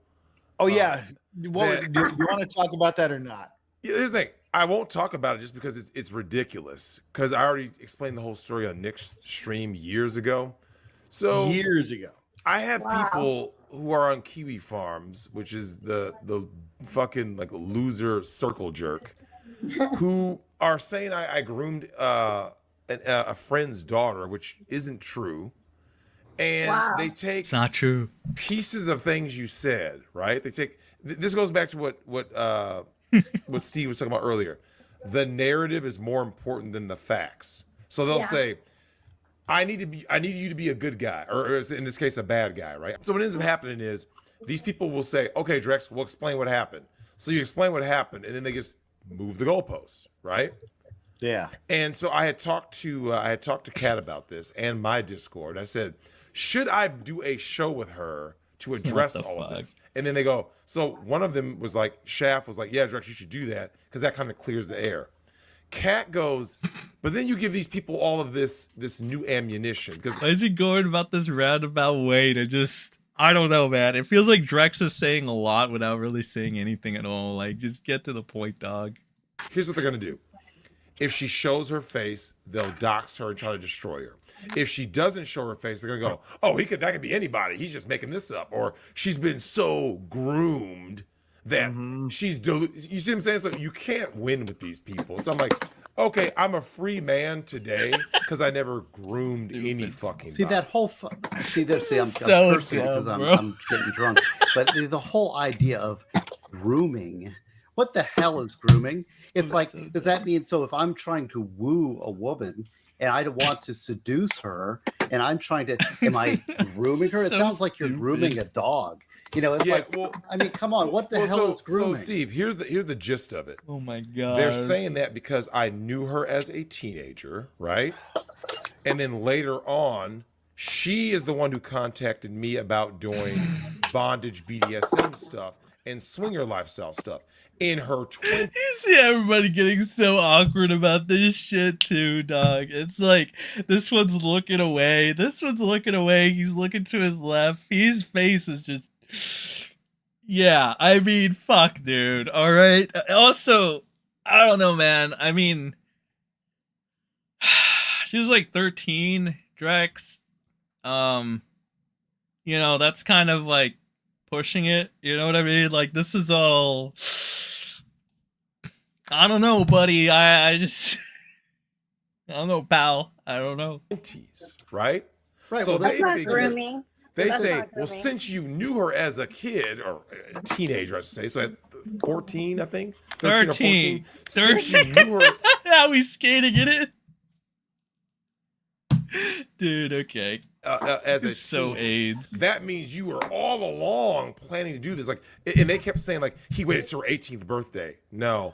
Oh, yeah. Do you want to talk about that or not? Yeah, here's the thing. I won't talk about it just because it's ridiculous. Because I already explained the whole story on Nick's stream years ago. So years ago. I have people who are on Kiwi Farms, which is the fucking like loser circle jerk, who are saying I groomed a friend's daughter, which isn't true. And they take it's not true pieces of things you said, right? They take this goes back to what Steve was talking about earlier. The narrative is more important than the facts. So they'll say, I need you to be a good guy, or in this case, a bad guy, right? So what ends up happening is these people will say, okay, Drex, we'll explain what happened. So you explain what happened, and then they just move the goalposts, right? Yeah. And so I had talked to Kat about this and my Discord. I said, should I do a show with her to address all of this? And then they go, so one of them was like, Shaft was like, yeah, Drex, you should do that because that kind of clears the air. Kat goes, but then you give these people all of this new ammunition. Because why is he going about this roundabout way to just, I don't know, man. It feels like Drex is saying a lot without really saying anything at all. Like, just get to the point, dog. Here's what they're going to do. If she shows her face, they'll dox her and try to destroy her. If she doesn't show her face, they're going to go, oh, that could be anybody. He's just making this up. Or she's been so groomed that she's you see what I'm saying? So you can't win with these people. So I'm like, okay, I'm a free man today because I never groomed any fucking See body. That whole I'm so cursing because I'm getting drunk. But the whole idea of grooming, what the hell is grooming? It's like, does that mean, so if I'm trying to woo a woman and I want to seduce her and I'm trying to, am I grooming her? It sounds like you're grooming a dog. You know, it's I mean, come on, what the hell is grooming? So Steve, here's the gist of it. Oh my God. They're saying that because I knew her as a teenager, right? And then later on, she is the one who contacted me about doing bondage BDSM stuff. and swinger lifestyle stuff. In her 20s. You see everybody getting so awkward about this shit too, dog. It's like this one's looking away. This one's looking away. He's looking to his left. His face is just. Yeah, I mean, fuck, dude. All right. Also, I don't know, man. I mean, she was like 13, Drex. You know, that's kind of like pushing it. You know what I mean? Like, this is all. I don't know, buddy. I just. I don't know, pal. I don't know. 20s, right? Right. So Well, That's they not figure- grooming. They That's say, not well, grooming. since you knew her as a kid or a teenager, I should say, so at 14, I think, 13 or 14, 13. since you knew her, How he's skating in it. Dude, okay. as a It's so teen, AIDS. that means you were all along planning to do this. Like, and they kept saying, like, he waited till her 18th birthday. No,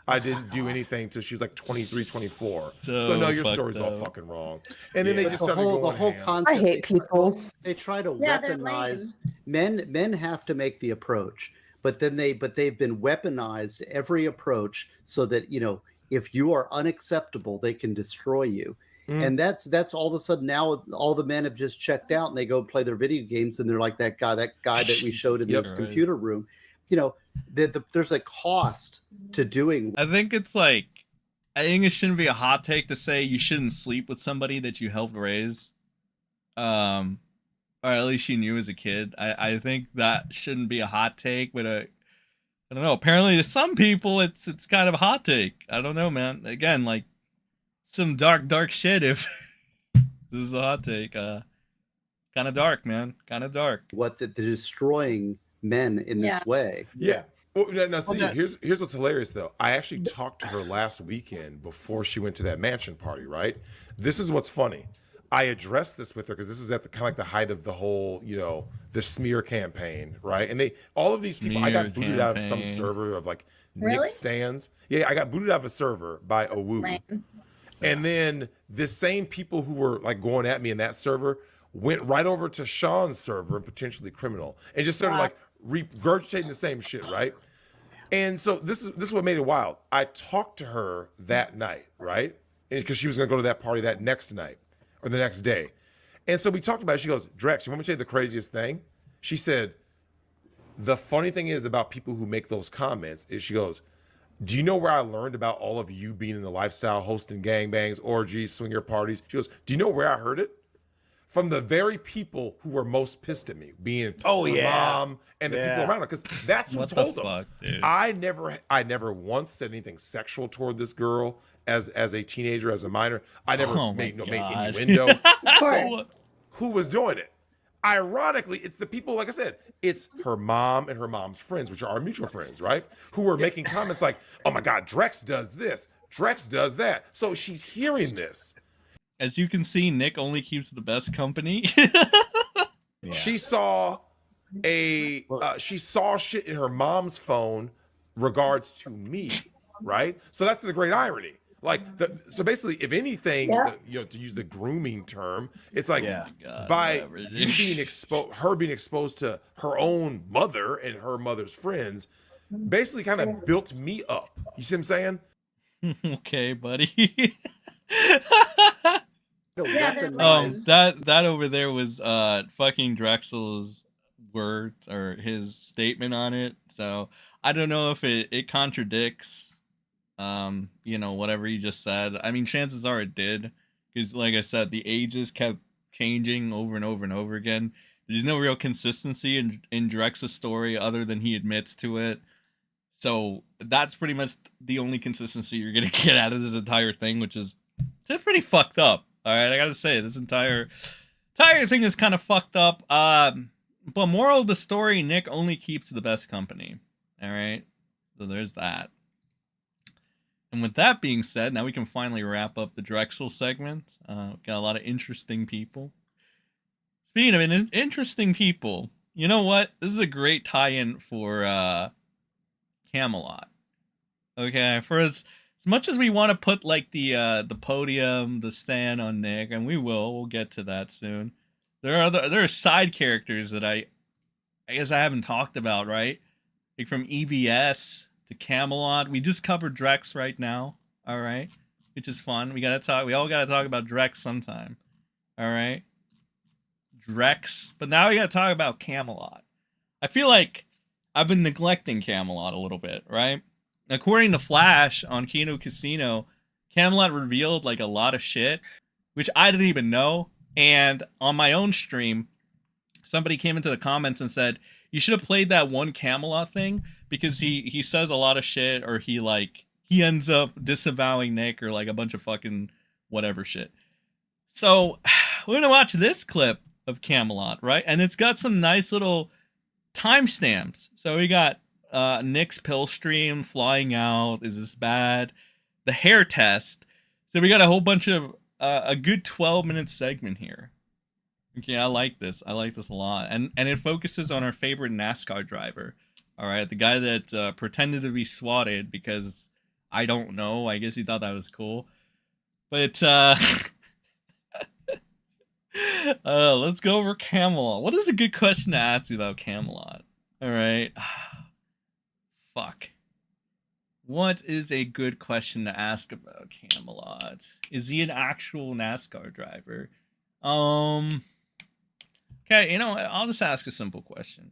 I didn't do anything till she was like 23, 24. So no, your fucked story's all up. fucking wrong. And then Yeah. they But just the started whole going ham. concept. I hate people. They try to Yeah, they're weaponize men have to make the approach, but they've been weaponized every approach so that, you know, if you are unacceptable, they can destroy you. And that's all of a sudden now all the men have just checked out and they go play their video games and they're like that guy that we showed in Yep. this computer room. You know, there's a cost to doing. I think it's like, I think it shouldn't be a hot take to say you shouldn't sleep with somebody that you helped raise. Or at least you knew as a kid. I think that shouldn't be a hot take, but I don't know. Apparently to some people it's kind of a hot take. I don't know, man. Again, like some dark shit if this is a hot take. Kind of dark, man. Kind of dark. What the destroying men in Yeah. this way. Yeah. Well, now see, that- here's what's hilarious though. I actually talked to her last weekend before she went to that mansion party, right? This is what's funny. I addressed this with her because this was at the kind of like the height of the whole, you know, the smear campaign, right? And all of these people, I got Smear booted out of some campaign. server of like Really? Nick stands. Yeah, I got booted out of a server by Owu. Lame. And then the same people who were like going at me in that server went right over to Sean's server and potentially criminal and just started Wow. like regurgitating the same shit, right? And so this is what made it wild. I talked to her that night, right? Because she was gonna go to that party that next night or the next day. And so we talked about it. She goes, Drex, you want me to tell you the craziest thing? She said, the funny thing is about people who make those comments is she goes, do you know where I learned about all of you being in the lifestyle, hosting gangbangs, orgies, swinger parties? She goes, do you know where I heard it? From the very people who were most pissed at me, being Oh, her yeah. mom and the people Yeah. around her, because that's who What the told them. fuck, dude? I never once said anything sexual toward this girl as a teenager, as a minor. I never Oh my made God. innuendo. course. Who was doing it? Ironically, it's the people, like I said, it's her mom and her mom's friends, which are our mutual friends, right? Who were making comments like, oh my God, Drex does this, Drex does that. So she's hearing this. As you can see, Nick only keeps the best company. Yeah. She saw she saw shit in her mom's phone regards to me, right? So that's the great irony. Like, so basically, if anything, Yeah. you know, to use the grooming term, it's like Yeah. God, by whatever, you dude. being exposed, her being exposed to her own mother and her mother's friends, basically kind of built me up. You see what I'm saying? Okay, buddy. Yeah, they're Weaponize- that over there was fucking Drexel's words or his statement on it. So I don't know if it contradicts you know, whatever you just said. I mean, chances are it did, because like I said, the ages kept changing over and over and over again. There's no real consistency in Drex's story other than he admits to it. So that's pretty much the only consistency you're gonna get out of this entire thing, which is it's pretty fucked up. All right, I gotta say this entire thing is kind of fucked up. But moral of the story: Nick only keeps the best company. All right, so there's that. And with that being said, now we can finally wrap up the Drexel segment. Got a lot of interesting people. Speaking of interesting people, you know what? This is a great tie-in for Camelot. Okay, for as much as we want to put like the podium, the stand on Nick, and we'll get to that soon. There are side characters that I guess I haven't talked about, right? like from EVS to Camelot. We just covered Drex right now. All right, which is fun. We all gotta talk about Drex sometime. All right, Drex. But now we gotta talk about Camelot. I feel like I've been neglecting Camelot a little bit, right? According to Flash on Kino Casino, Camelot revealed like a lot of shit, which I didn't even know. And on my own stream, somebody came into the comments and said, you should have played that one Camelot thing because he says a lot of shit, or he ends up disavowing Nick or like a bunch of fucking whatever shit. So we're gonna watch this clip of Camelot, right? And it's got some nice little timestamps. So we got Nick's pill stream, flying out, is this bad? The hair test. So we got a whole bunch of a good 12-minute segment here. Okay, I like this. I like this a lot. And it focuses on our favorite NASCAR driver. All right, the guy that pretended to be swatted because I don't know. I guess he thought that was cool. But let's go over Camelot. What is a good question to ask you about Camelot? All right. Fuck. What is a good question to ask about Camelot? Is he an actual NASCAR driver? Okay, you know what? I'll just ask a simple question.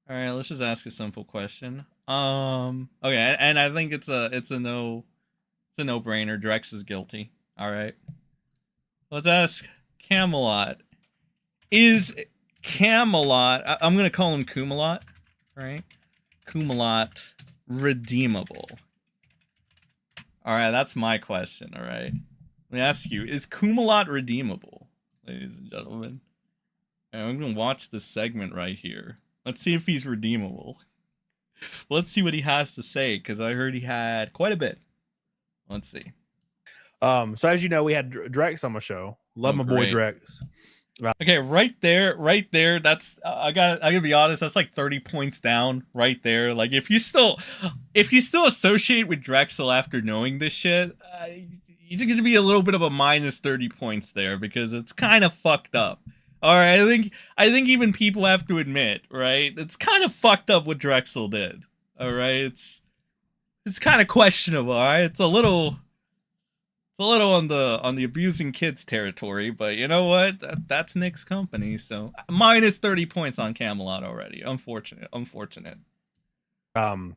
All right, let's just ask a simple question. Okay, and I think it's a no-brainer. Drex is guilty. All right. Let's ask Camelot. Is Camelot, I'm going to call him Kumalot, right? Kumalot redeemable? All right, that's my question, all right? Let me ask you, is Kumalot redeemable, ladies and gentlemen? And I'm going to watch this segment right here. Let's see if he's redeemable. Let's see what he has to say, because I heard he had quite a bit. Let's see. So as you know, we had Drex on my show. Love my boy Drex. Okay, right there. That's I gotta be honest. That's like 30 points down right there. Like if you still associate with Drexel after knowing this shit, you're gonna be a little bit of a minus 30 points there because it's kind of fucked up. All right, I think even people have to admit, right? It's kind of fucked up what Drexel did. All right, it's kind of questionable. All right, it's a little on the abusing kids territory, but you know what? That's Nick's company, so minus 30 points on Camelot already. Unfortunate. And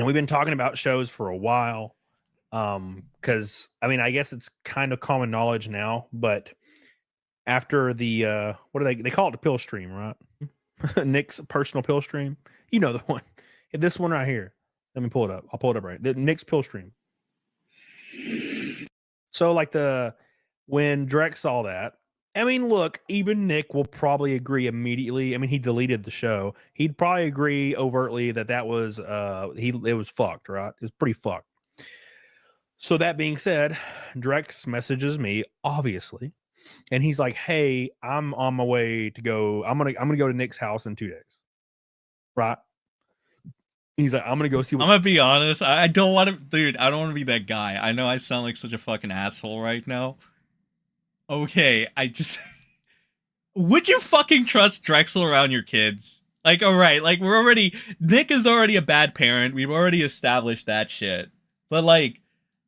we've been talking about shows for a while. Because I mean, I guess it's kind of common knowledge now, but after the what do they call it, the pill stream, right? Nick's personal pill stream. You know the one. This one right here. Let me pull it up. I'll pull it up right. The Nick's pill stream. So like when Drex saw that, I mean, look, even Nick will probably agree immediately. I mean, he deleted the show. He'd probably agree overtly that was it was fucked, right? It was pretty fucked. So that being said, Drex messages me, obviously, and he's like, "Hey, I'm on my way to go. I'm gonna go to Nick's house in 2 days." Right? He's like, I'm gonna go see what. I'm gonna be honest. I don't want to, dude. I don't want to be that guy. I know I sound like such a fucking asshole right now. Okay, would you fucking trust Drexel around your kids? Like, all right, like Nick is already a bad parent. We've already established that shit. But like,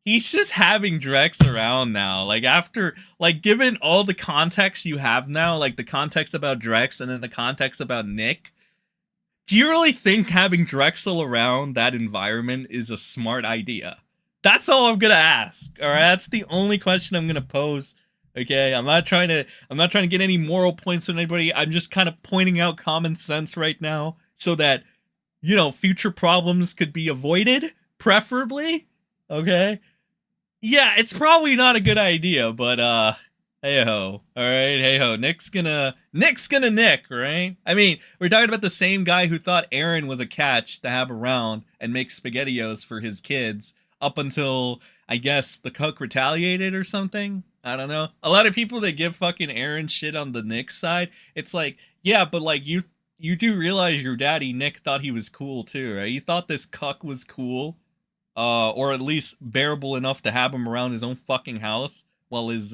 he's just having Drex around now. Like after, like given all the context you have now, like the context about Drex and then the context about Nick. Do you really think having Drexel around that environment is a smart idea? That's all I'm gonna ask. All right, that's the only question I'm gonna pose. Okay, I'm not trying to get any moral points from anybody. I'm just kind of pointing out common sense right now, so that future problems could be avoided, preferably. Okay, yeah, it's probably not a good idea, but hey ho, all right, hey ho. Nick's gonna Nick, right? I mean, we're talking about the same guy who thought Aaron was a catch to have around and make SpaghettiOs for his kids up until I guess the cook retaliated or something. I don't know. A lot of people that give fucking Aaron shit on the Nick side, it's like, yeah, but like you do realize your daddy Nick thought he was cool too, right? He thought this cuck was cool, or at least bearable enough to have him around his own fucking house. While his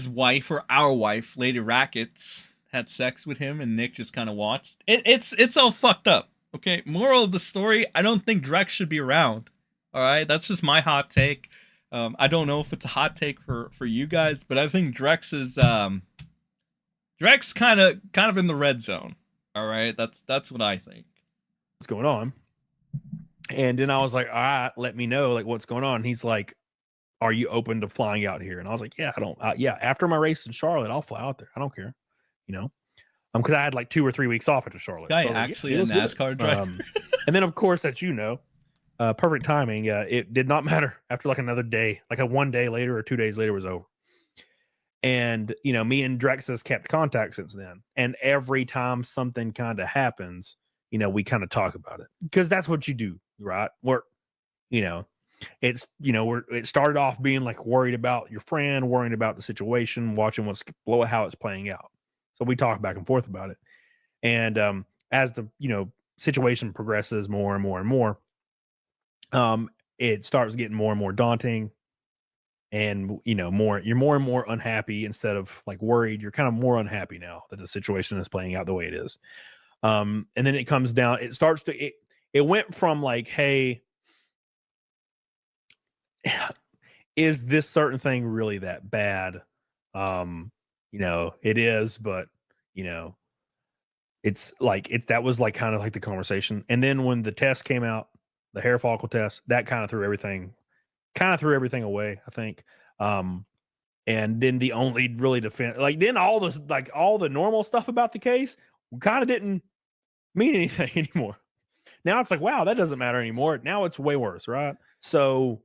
wife or our wife, Lady Rackets, had sex with him and Nick just kind of watched. It's all fucked up. Okay, moral of the story: I don't think Drex should be around. All right, that's just my hot take. I don't know if it's a hot take for you guys, but I think Drex is Drex kind of in the red zone. All right, that's what I think. What's going on? And then I was like, all right, let me know like what's going on. And he's like, are you open to flying out here? And I was like, yeah, I don't. Yeah, after my race in Charlotte, I'll fly out there. I don't care, you know, because I had like 2 or 3 weeks off after Charlotte. Guy So I was like, actually yeah, a let's do it. NASCAR driver. And then of course, as you know, perfect timing. It did not matter after like another day, like a 1 day later or 2 days later was over. And you know, me and Drex has kept contact since then. And every time something kind of happens, you know, we kind of talk about it because that's what you do, right? We're, you know, it's, you know, it started off being like worried about your friend, worrying about the situation, watching how it's playing out. So we talk back and forth about it. And as the, you know, situation progresses more and more and more, it starts getting more and more daunting. And you know, you're more and more unhappy instead of like worried. You're kind of more unhappy now that the situation is playing out the way it is. And then it comes down, it starts to it went from like, hey, is this certain thing really that bad? You know, it is, but you know, that was like kind of like the conversation. And then when the test came out, the hair follicle test, that kind of threw everything away, I think. And then the only really defense, like then all the normal stuff about the case kind of didn't mean anything anymore. Now it's like, wow, that doesn't matter anymore. Now it's way worse, right? So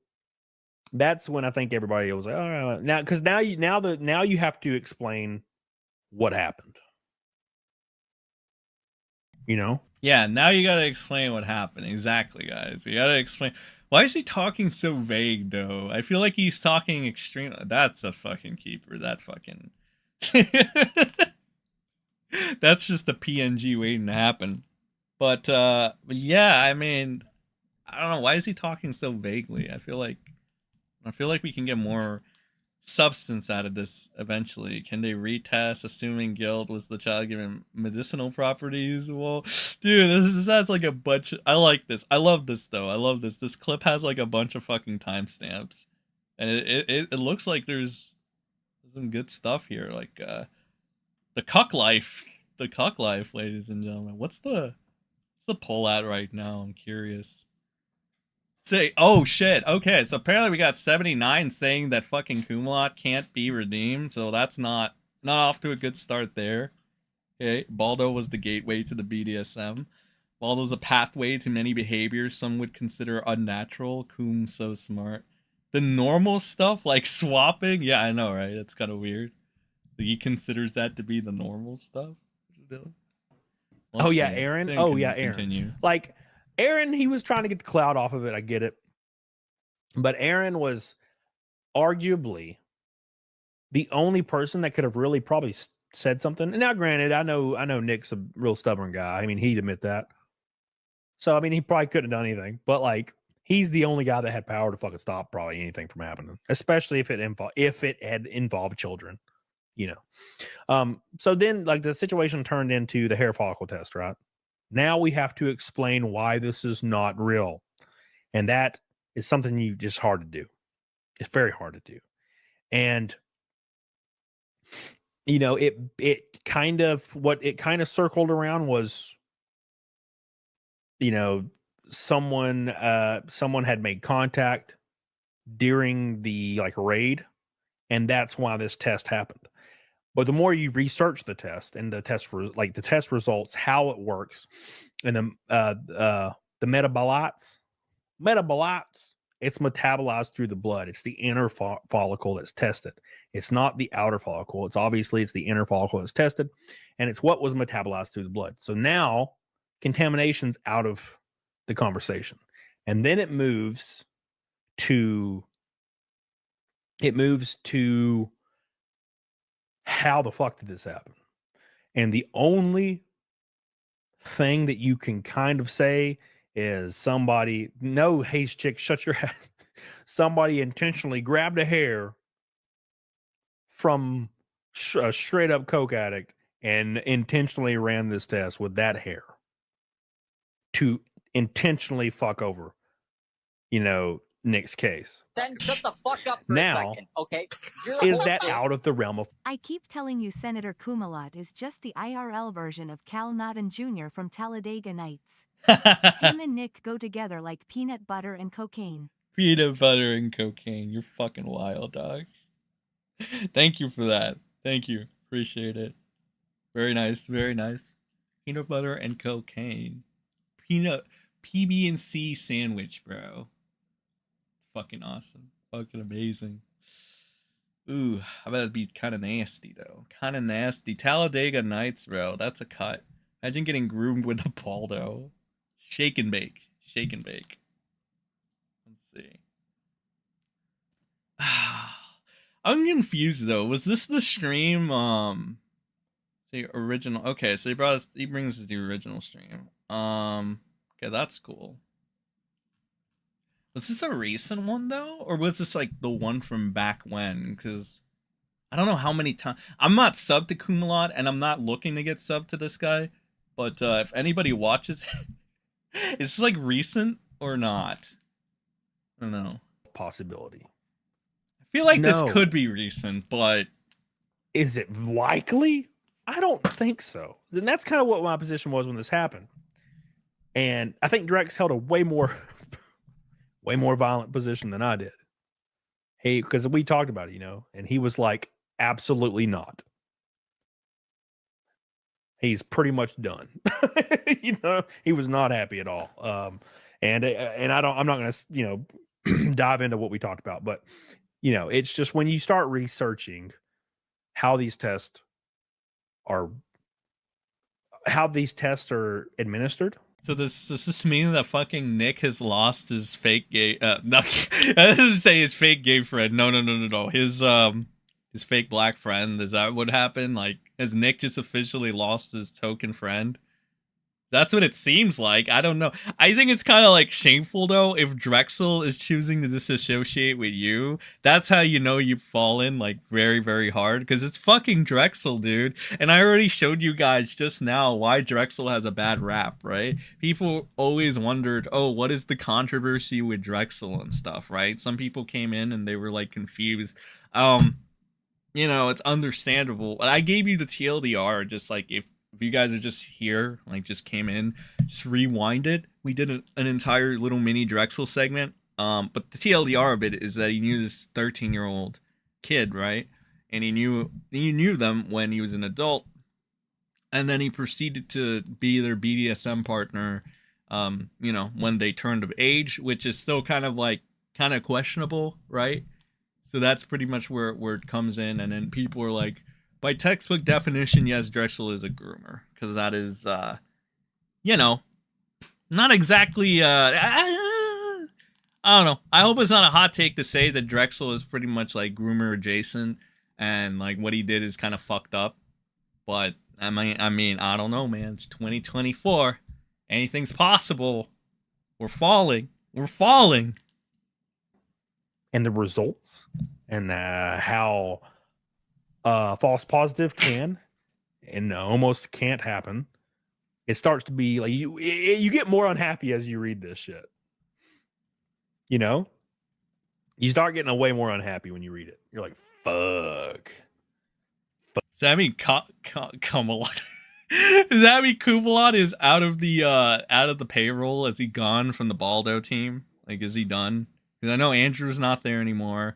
that's when I think everybody was like, all right, now because now you have to explain what happened. You know? Yeah, now you gotta explain what happened. Exactly, guys. We gotta explain. Why is he talking so vague, though? I feel like he's talking extreme. That's a fucking keeper. That fucking. That's just a PNG waiting to happen. But yeah, I mean, I don't know. Why is he talking so vaguely? I feel like we can get more substance out of this eventually. Can they retest, assuming guilt was the child given medicinal properties? Well, dude, this has like a bunch of, I like this. I love this though. I love this. This clip has like a bunch of fucking timestamps. And it looks like there's some good stuff here. Like the cuck life. The cuck life, ladies and gentlemen. What's the poll at right now? I'm curious. Say, oh shit. Okay, so apparently we got 79 saying that fucking Kumalot can't be redeemed, so that's not off to a good start there. Okay, Baldo was the gateway to the BDSM. Baldo's a pathway to many behaviors some would consider unnatural. Coom so smart. The normal stuff like swapping, yeah, I know, right? That's kind of weird. He considers that to be the normal stuff. Oh yeah, Aaron. Oh yeah, Aaron. Continue. Like Aaron, he was trying to get the cloud off of it. I get it. But Aaron was arguably the only person that could have really probably said something. And now, granted, I know Nick's a real stubborn guy. I mean, he'd admit that. So, I mean, he probably couldn't have done anything. But, like, he's the only guy that had power to fucking stop probably anything from happening, especially if it had involved children, you know. So then, like, the situation turned into the hair follicle test, right? Now we have to explain why this is not real. And that is something just hard to do. It's very hard to do. And, you know, it kind of circled around was, you know, someone had made contact during the like raid, and that's why this test happened. But the more you research the test and the test results, how it works, and the metabolites, it's metabolized through the blood. It's the inner follicle that's tested. It's not the outer follicle. It's the inner follicle that's tested, and it's what was metabolized through the blood. So now contamination's out of the conversation, and then it moves to how the fuck did this happen? And the only thing that you can kind of say is somebody, no, Hayes chick, shut your head. Somebody intentionally grabbed a hair from a straight up coke addict and intentionally ran this test with that hair to intentionally fuck over, Nick's case. Then shut the fuck up for Now, a second, okay? is that out of the realm of I keep telling you Senator Kumalat is just the IRL version of Cal Naughton Jr. from Talladega Nights. Him and Nick go together like peanut butter and cocaine. Peanut butter and cocaine. You're fucking wild, dog. Thank you for that. Thank you. Appreciate it. Very nice. Very nice. Peanut butter and cocaine. Peanut PB&C sandwich, bro. Fucking awesome. Fucking amazing. Ooh, I bet it'd be kind of nasty though. Kind of nasty. Talladega Nights, bro. That's a cut. Imagine getting groomed with a Baldo. Shake and bake. Shake and bake. Let's see. I'm confused though. Was this the stream? The original. Okay, so he brings us the original stream. Okay, that's cool. Was this a recent one though, or was this like the one from back when? Because I don't know how many times. I'm not subbed to Kumalat, and I'm not looking to get subbed to this guy. But if anybody watches, is this like recent or not? I don't know. possibility. I feel like this No. could be recent, but Is it likely? I don't think so. And that's kind of what my position was when this happened. And I think Drex held a way more violent position than I did. Hey, because we talked about it, and he was like, absolutely not. He's pretty much done. He was not happy at all. And I'm not going to, dive into what we talked about, but it's just when you start researching how these tests are administered. so does this mean that fucking Nick has lost his fake gay? No, I didn't say his fake gay friend. No. His fake black friend. Is that what happened? Like, has Nick just officially lost his token friend? That's what it seems like. I don't know. I think it's kind of like shameful though if Drexel is choosing to disassociate with you. That's how you know you've fallen like very, very hard, because it's fucking Drexel, dude. And I already showed you guys just now why Drexel has a bad rap, right? People always wondered, oh, what is the controversy with Drexel and stuff, right? Some people came in and they were like confused. It's understandable. But I gave you the TLDR just like if you guys are just here, like just came in, just rewind it. We did an entire little mini Drexel segment. But the TLDR of it is that he knew this 13-year-old kid, right? And he knew them when he was an adult. And then he proceeded to be their BDSM partner, when they turned of age, which is still kind of questionable, right? So that's pretty much where it comes in. And then people are like, by textbook definition, yes, Drexel is a groomer, because that is, not exactly. I don't know. I hope it's not a hot take to say that Drexel is pretty much like groomer adjacent, and like what he did is kind of fucked up. But I mean, I don't know, man. It's 2024. Anything's possible. We're falling. And the results and how false positive can and almost can't happen. It starts to be like you get more unhappy as you read this shit. You start getting way more unhappy when you read it. You're like, fuck. Does that mean Kumalat? Does that mean Kumalat is out of the payroll? Is he gone from the Baldo team? Like, is he done? Because I know Andrew's not there anymore.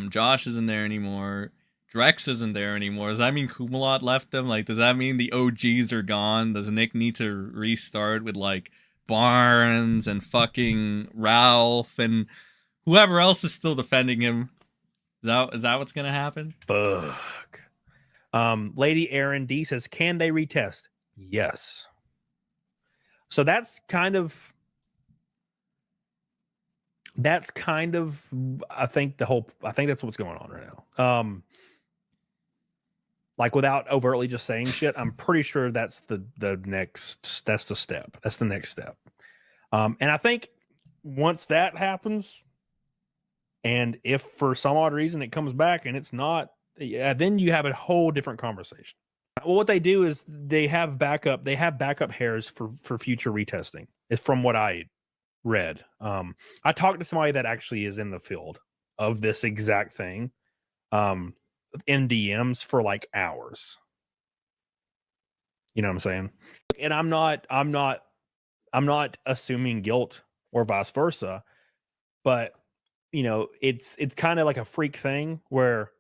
Josh isn't there anymore. Drex isn't there anymore. Does that mean Kumalat left them? Like, does that mean the OGs are gone? Does Nick need to restart with like Barnes and fucking Ralph and whoever else is still defending him? Is that what's gonna happen? Fuck. Lady Aaron D says, can they retest? Yes. So that's kind of I think that's what's going on right now. Like without overtly just saying shit, I'm pretty sure that's the next step. That's the next step. And I think once that happens, and if for some odd reason it comes back and it's not, then you have a whole different conversation. Well, what they do is they have backup hairs for future retesting. It's from what I read. I talked to somebody that actually is in the field of this exact thing, in DMs for like hours. You know what I'm saying? And I'm not assuming guilt or vice versa, but you know, it's kind of like a freak thing where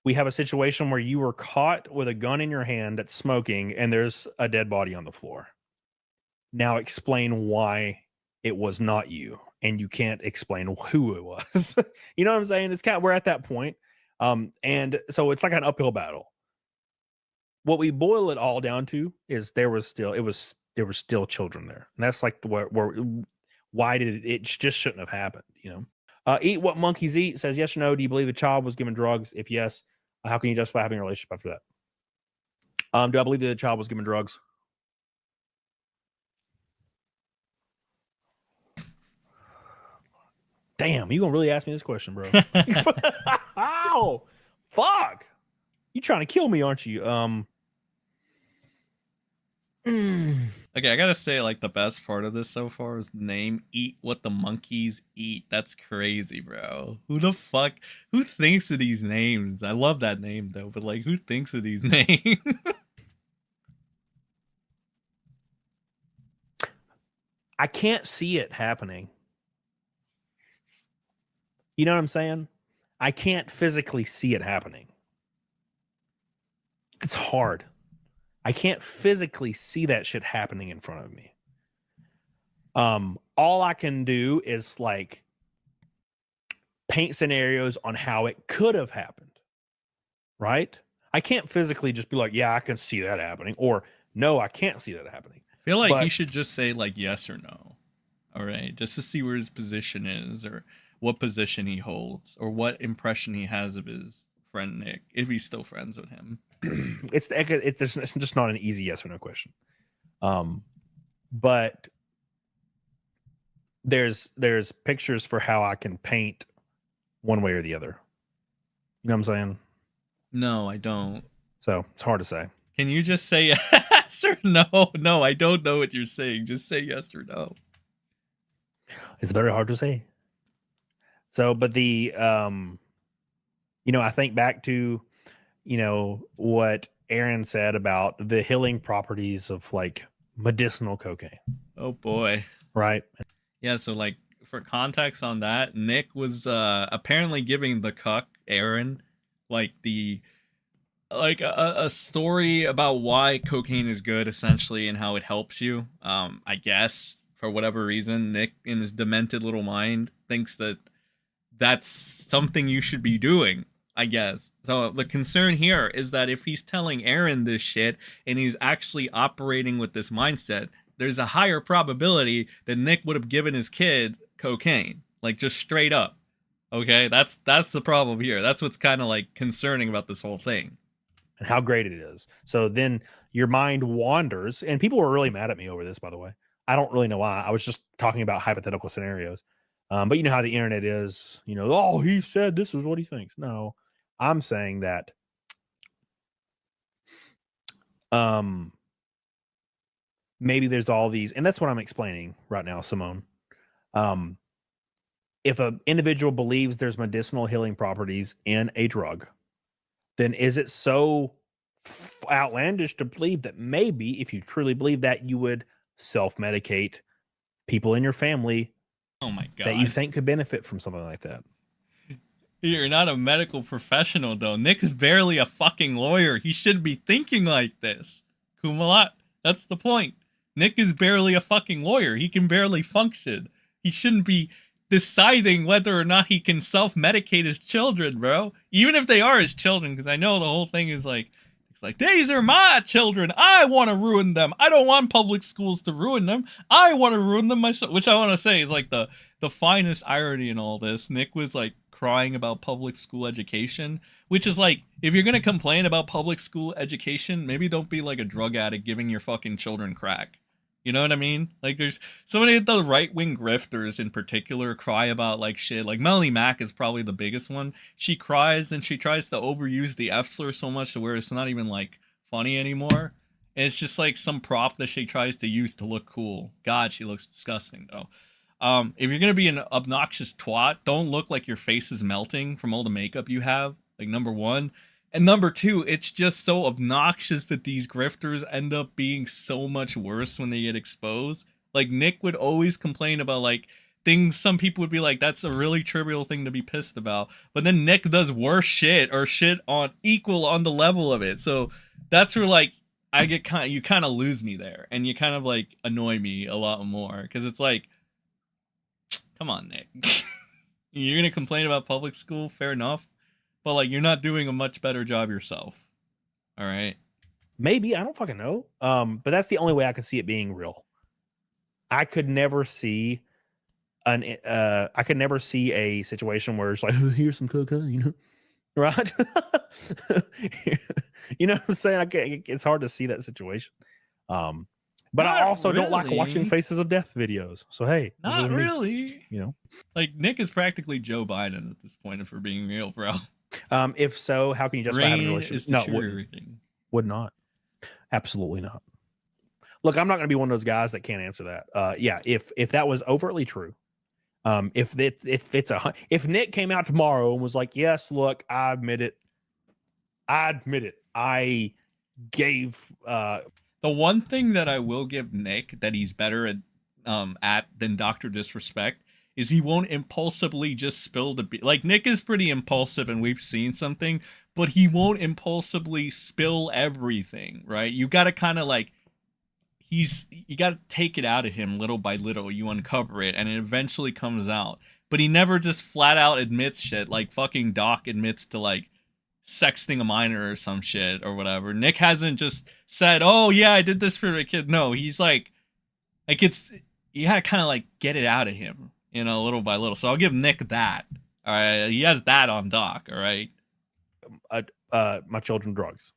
we have a situation where you were caught with a gun in your hand that's smoking and there's a dead body on the floor. Now explain why it was not you, and you can't explain who it was. You know what I'm saying? It's kind of, we're at that point. And so it's like an uphill battle. What we boil it all down to is there were still children there. And that's like why did it just shouldn't have happened, you know? Eat What Monkeys Eat says, yes or no, do you believe the child was given drugs? If yes, how can you justify having a relationship after that? Do I believe that the child was given drugs? Damn, you gonna really ask me this question, bro? Ow! Fuck! You trying to kill me, aren't you? Okay, I gotta say, like, the best part of this so far is the name Eat What the Monkeys Eat. That's crazy, bro. Who the fuck? Who thinks of these names? I love that name, though, but, like, who thinks of these names? I can't see it happening. You know what I'm saying? I can't physically see it happening. It's hard. I can't physically see that shit happening in front of me. All I can do is like paint scenarios on how it could have happened. Right? I can't physically just be like, yeah, I can see that happening, or no, I can't see that happening. I feel like But- he should just say, like, yes or no. All right, just to see where his position is, or what position he holds, or what impression he has of his friend Nick, if he's still friends with him. It's just not an easy yes or no question. But there's pictures for how I can paint one way or the other. You know what I'm saying? No, I don't. So it's hard to say. Can you just say yes or no? No, I don't know what you're saying. Just say yes or no. It's very hard to say. So, but the you know, I think back to, you know, what Aaron said about the healing properties of like medicinal cocaine, Oh boy. right? Yeah, so like for context on that, Nick was apparently giving the cuck Aaron like a story about why cocaine is good essentially and how it helps you. I guess for whatever reason, Nick in his demented little mind thinks that that's something you should be doing, I guess. So the concern here is that if he's telling Aaron this shit and he's actually operating with this mindset, there's a higher probability that Nick would have given his kid cocaine, like just straight up. Okay, that's the problem here. That's what's kind of like concerning about this whole thing. And how great it is. So then your mind wanders, and people were really mad at me over this, by the way. I don't really know why. I was just talking about hypothetical scenarios. But you know how the internet is, you know, oh, he said this is what he thinks. No, I'm saying that maybe there's all these, and that's what I'm explaining right now, Simone. If an individual believes there's medicinal healing properties in a drug, then is it so outlandish to believe that maybe if you truly believe that, you would self-medicate people in your family Oh my god. that you think could benefit from something like that? You're not a medical professional though. Nick is barely a fucking lawyer. He shouldn't be thinking like this. Kumalat, that's the point. Nick is barely a fucking lawyer. He can barely function. He shouldn't be deciding whether or not he can self-medicate his children, bro. Even if they are his children, because I know the whole thing is like, it's like, these are my children. I want to ruin them. I don't want public schools to ruin them. I want to ruin them myself. Which I want to say is like the finest irony in all this. Nick was like crying about public school education, which is like, if you're going to complain about public school education, maybe don't be like a drug addict giving your fucking children crack. You know what I mean? Like, there's so many of the right wing grifters in particular cry about like shit. Like Melanie Mack is probably the biggest one. She cries and she tries to overuse the F slur so much to where it's not even like funny anymore. And it's just like some prop that she tries to use to look cool. God, she looks disgusting though. If you're gonna be an obnoxious twat, don't look like your face is melting from all the makeup you have. Like number one. And number two, it's just so obnoxious that these grifters end up being so much worse when they get exposed. Like Nick would always complain about like things some people would be like, that's a really trivial thing to be pissed about. But then Nick does worse shit or shit on equal on the level of it. So that's where like I get you kind of lose me there and you kind of like annoy me a lot more because it's like, come on, Nick. You're gonna complain about public school, fair enough. But like you're not doing a much better job yourself. All right. Maybe, I don't fucking know. But that's the only way I could see it being real. I could never see I could never see a situation where it's like, oh, here's some cocaine, right? You know what I'm saying? It's hard to see that situation. But I Not also don't like watching really. Faces of Death videos. So hey, this is Not me, really. you know. Like Nick is practically Joe Biden at this point, if we're being real, bro. If so, how can you justify having a Rain relationship? is No, deteriorating. would not. Absolutely not. Look, I'm not going to be one of those guys that can't answer that. Yeah, if that was overtly true, if Nick came out tomorrow and was like, "Yes, look, I admit it. I gave." The one thing that I will give Nick that he's better at than Dr. Disrespect is he won't impulsively just spill the beer. Like Nick is pretty impulsive and we've seen something, but he won't impulsively spill everything, right? You got to kind of like you got to take it out of him little by little. You uncover it and it eventually comes out. But he never just flat out admits shit like fucking Doc admits to like sexting a minor or some shit or whatever. Nick hasn't just said, "Oh yeah, I did this for a kid." No, he's like it's you gotta kind of like get it out of him, little by little. So I'll give Nick that. All right, he has that on Doc. All right. My children drugs.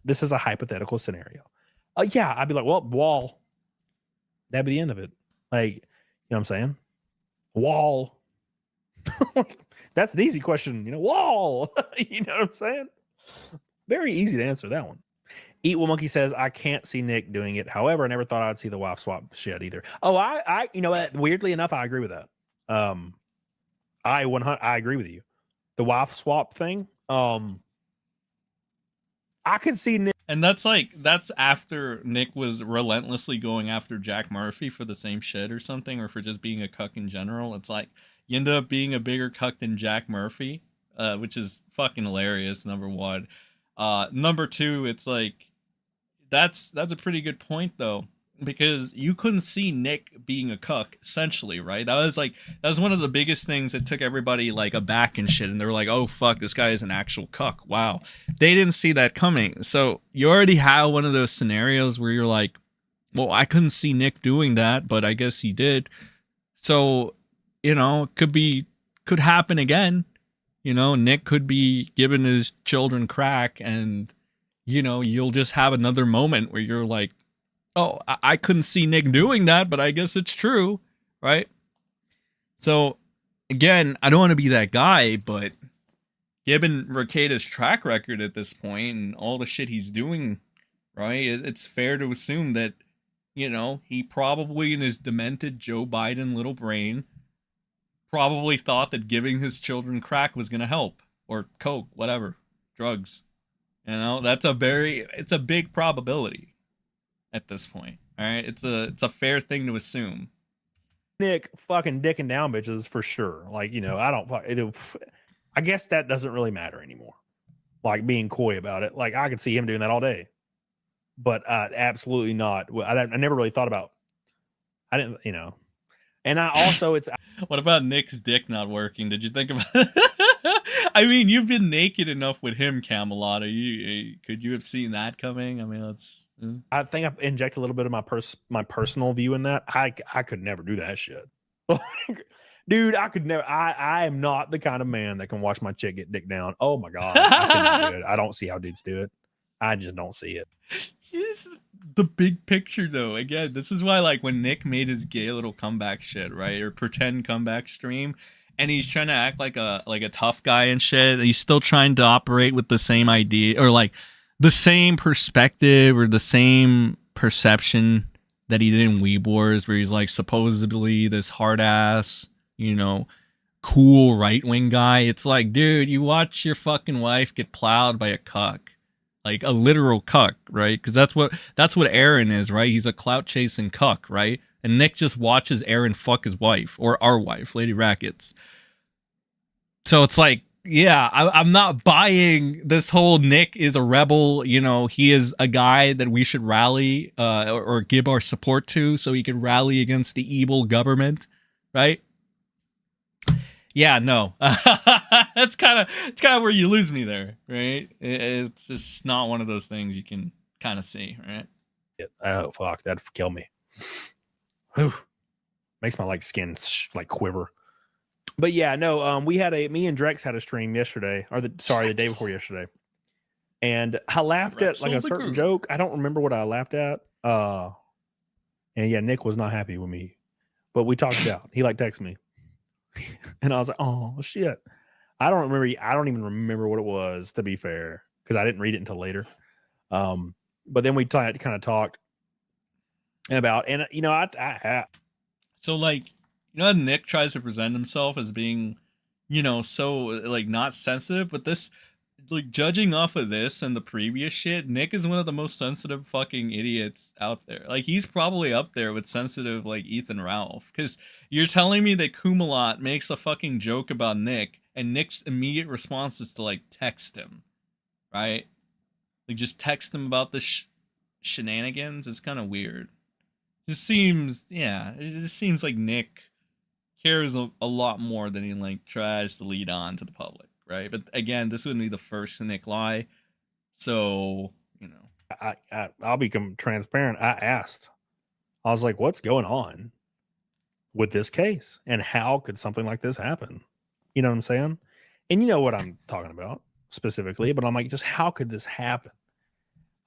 This is a hypothetical scenario. Yeah, I'd be like, well, wall. That'd be the end of it. Like, you know what I'm saying? Wall. That's an easy question. Wall. You know what I'm saying? Very easy to answer that one. Eat Will Monkey says, I can't see Nick doing it. However, I never thought I'd see the wife swap shit either. Oh, I weirdly enough, I agree with that. I agree with you. The wife swap thing. I could see Nick. And that's after Nick was relentlessly going after Jack Murphy for the same shit or something, or for just being a cuck in general. It's like you ended up being a bigger cuck than Jack Murphy, which is fucking hilarious. Number one. Number two, it's like that's a pretty good point though, because you couldn't see Nick being a cuck essentially, right? That was one of the biggest things that took everybody like aback and shit, and they were like, "Oh fuck, this guy is an actual cuck." Wow, they didn't see that coming. So you already have one of those scenarios where you're like, "Well, I couldn't see Nick doing that, but I guess he did." So could happen again. Nick could be giving his children crack, and you'll just have another moment where you're like, oh, I couldn't see Nick doing that, but I guess it's true, right? So, again, I don't want to be that guy, but given Rekieta's track record at this point and all the shit he's doing, right, it's fair to assume that, he probably in his demented Joe Biden little brain probably thought that giving his children crack was going to help, or coke, whatever, drugs. It's a big probability at this point. All right, it's a fair thing to assume. Nick fucking dicking down bitches for sure. Like, I guess that doesn't really matter anymore. Like being coy about it. Like I could see him doing that all day, but absolutely not. I never really thought about. I didn't, And I also, what about Nick's dick not working? Did you think about? I mean, you've been naked enough with him, Camelot. Could you have seen that coming? I mean, I think I inject a little bit of my personal view in that. I could never do that shit. Dude, I could never. I am not the kind of man that can watch my chick get dick down. Oh my god, I cannot do it. I don't see how dudes do it. I just don't see it. the big picture though. Again, this is why like when Nick made his gay little comeback shit, right, or pretend comeback stream, and he's trying to act like a tough guy and shit, he's still trying to operate with the same idea or like the same perspective or the same perception that he did in Weeb Wars, where he's like supposedly this hard ass, you know, cool right wing guy. It's like, dude, you watch your fucking wife get plowed by a cuck, like a literal cuck, right? Because that's what Aaron is, right? He's a clout chasing cuck, right? And Nick just watches Aaron fuck his wife or our wife, Lady Rackets. So it's like, yeah, I'm not buying this whole Nick is a rebel. You know, he is a guy that we should rally or give our support to so he can rally against the evil government, right? Yeah, no, it's kind of where you lose me there, right? It's just not one of those things you can kind of see, right? Oh fuck, that'd kill me. Whew. Makes my like skin like quiver. But yeah, no, me and Drex had a stream yesterday, or the day before yesterday, and I laughed at like a certain joke. I don't remember what I laughed at. And yeah, Nick was not happy with me, but we talked it out. He like texted me. And I was like, oh shit. I don't even remember what it was, to be fair, because I didn't read it until later. But then we kind of talked about, and you know, I so like, you know, Nick tries to present himself as being, you know, so like not sensitive, but this, like, judging off of this and the previous shit, Nick is one of the most sensitive fucking idiots out there. Like, he's probably up there with sensitive, like, Ethan Ralph. Because you're telling me that Kumalot makes a fucking joke about Nick, and Nick's immediate response is to, like, text him. Right? Like, just text him about the shenanigans. It's kind of weird. It just seems like Nick cares a lot more than he, like, tries to lead on to the public. Right, but again, this wouldn't be the first Nick lie, so you know, I'll become transparent. I was like, "What's going on with this case, and how could something like this happen?" You know what I'm saying? And you know what I'm talking about specifically. But I'm like, just how could this happen?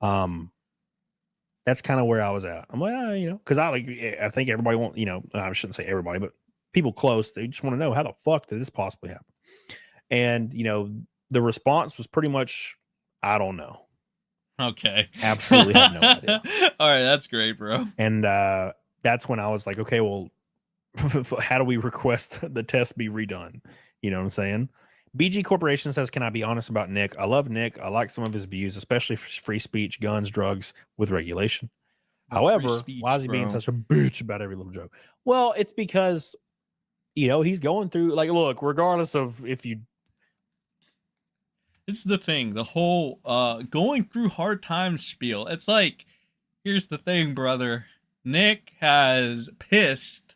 That's kind of where I was at. I'm like, you know, because I think everybody wants, you know, I shouldn't say everybody, but people close, they just want to know how the fuck did this possibly happen. And, you know, the response was pretty much, I don't know. Okay. Absolutely have no idea. All right, that's great, bro. And that's when I was like, okay, well, how do we request the test be redone? You know what I'm saying? BG Corporation says, can I be honest about Nick? I love Nick. I like some of his views, especially for free speech, guns, drugs with regulation. However, why is he being such a bitch about every little joke? Well, it's because, you know, he's going through, like, look, regardless of if you, it's the thing, the whole going through hard times spiel. It's like, here's the thing, brother. Nick has pissed,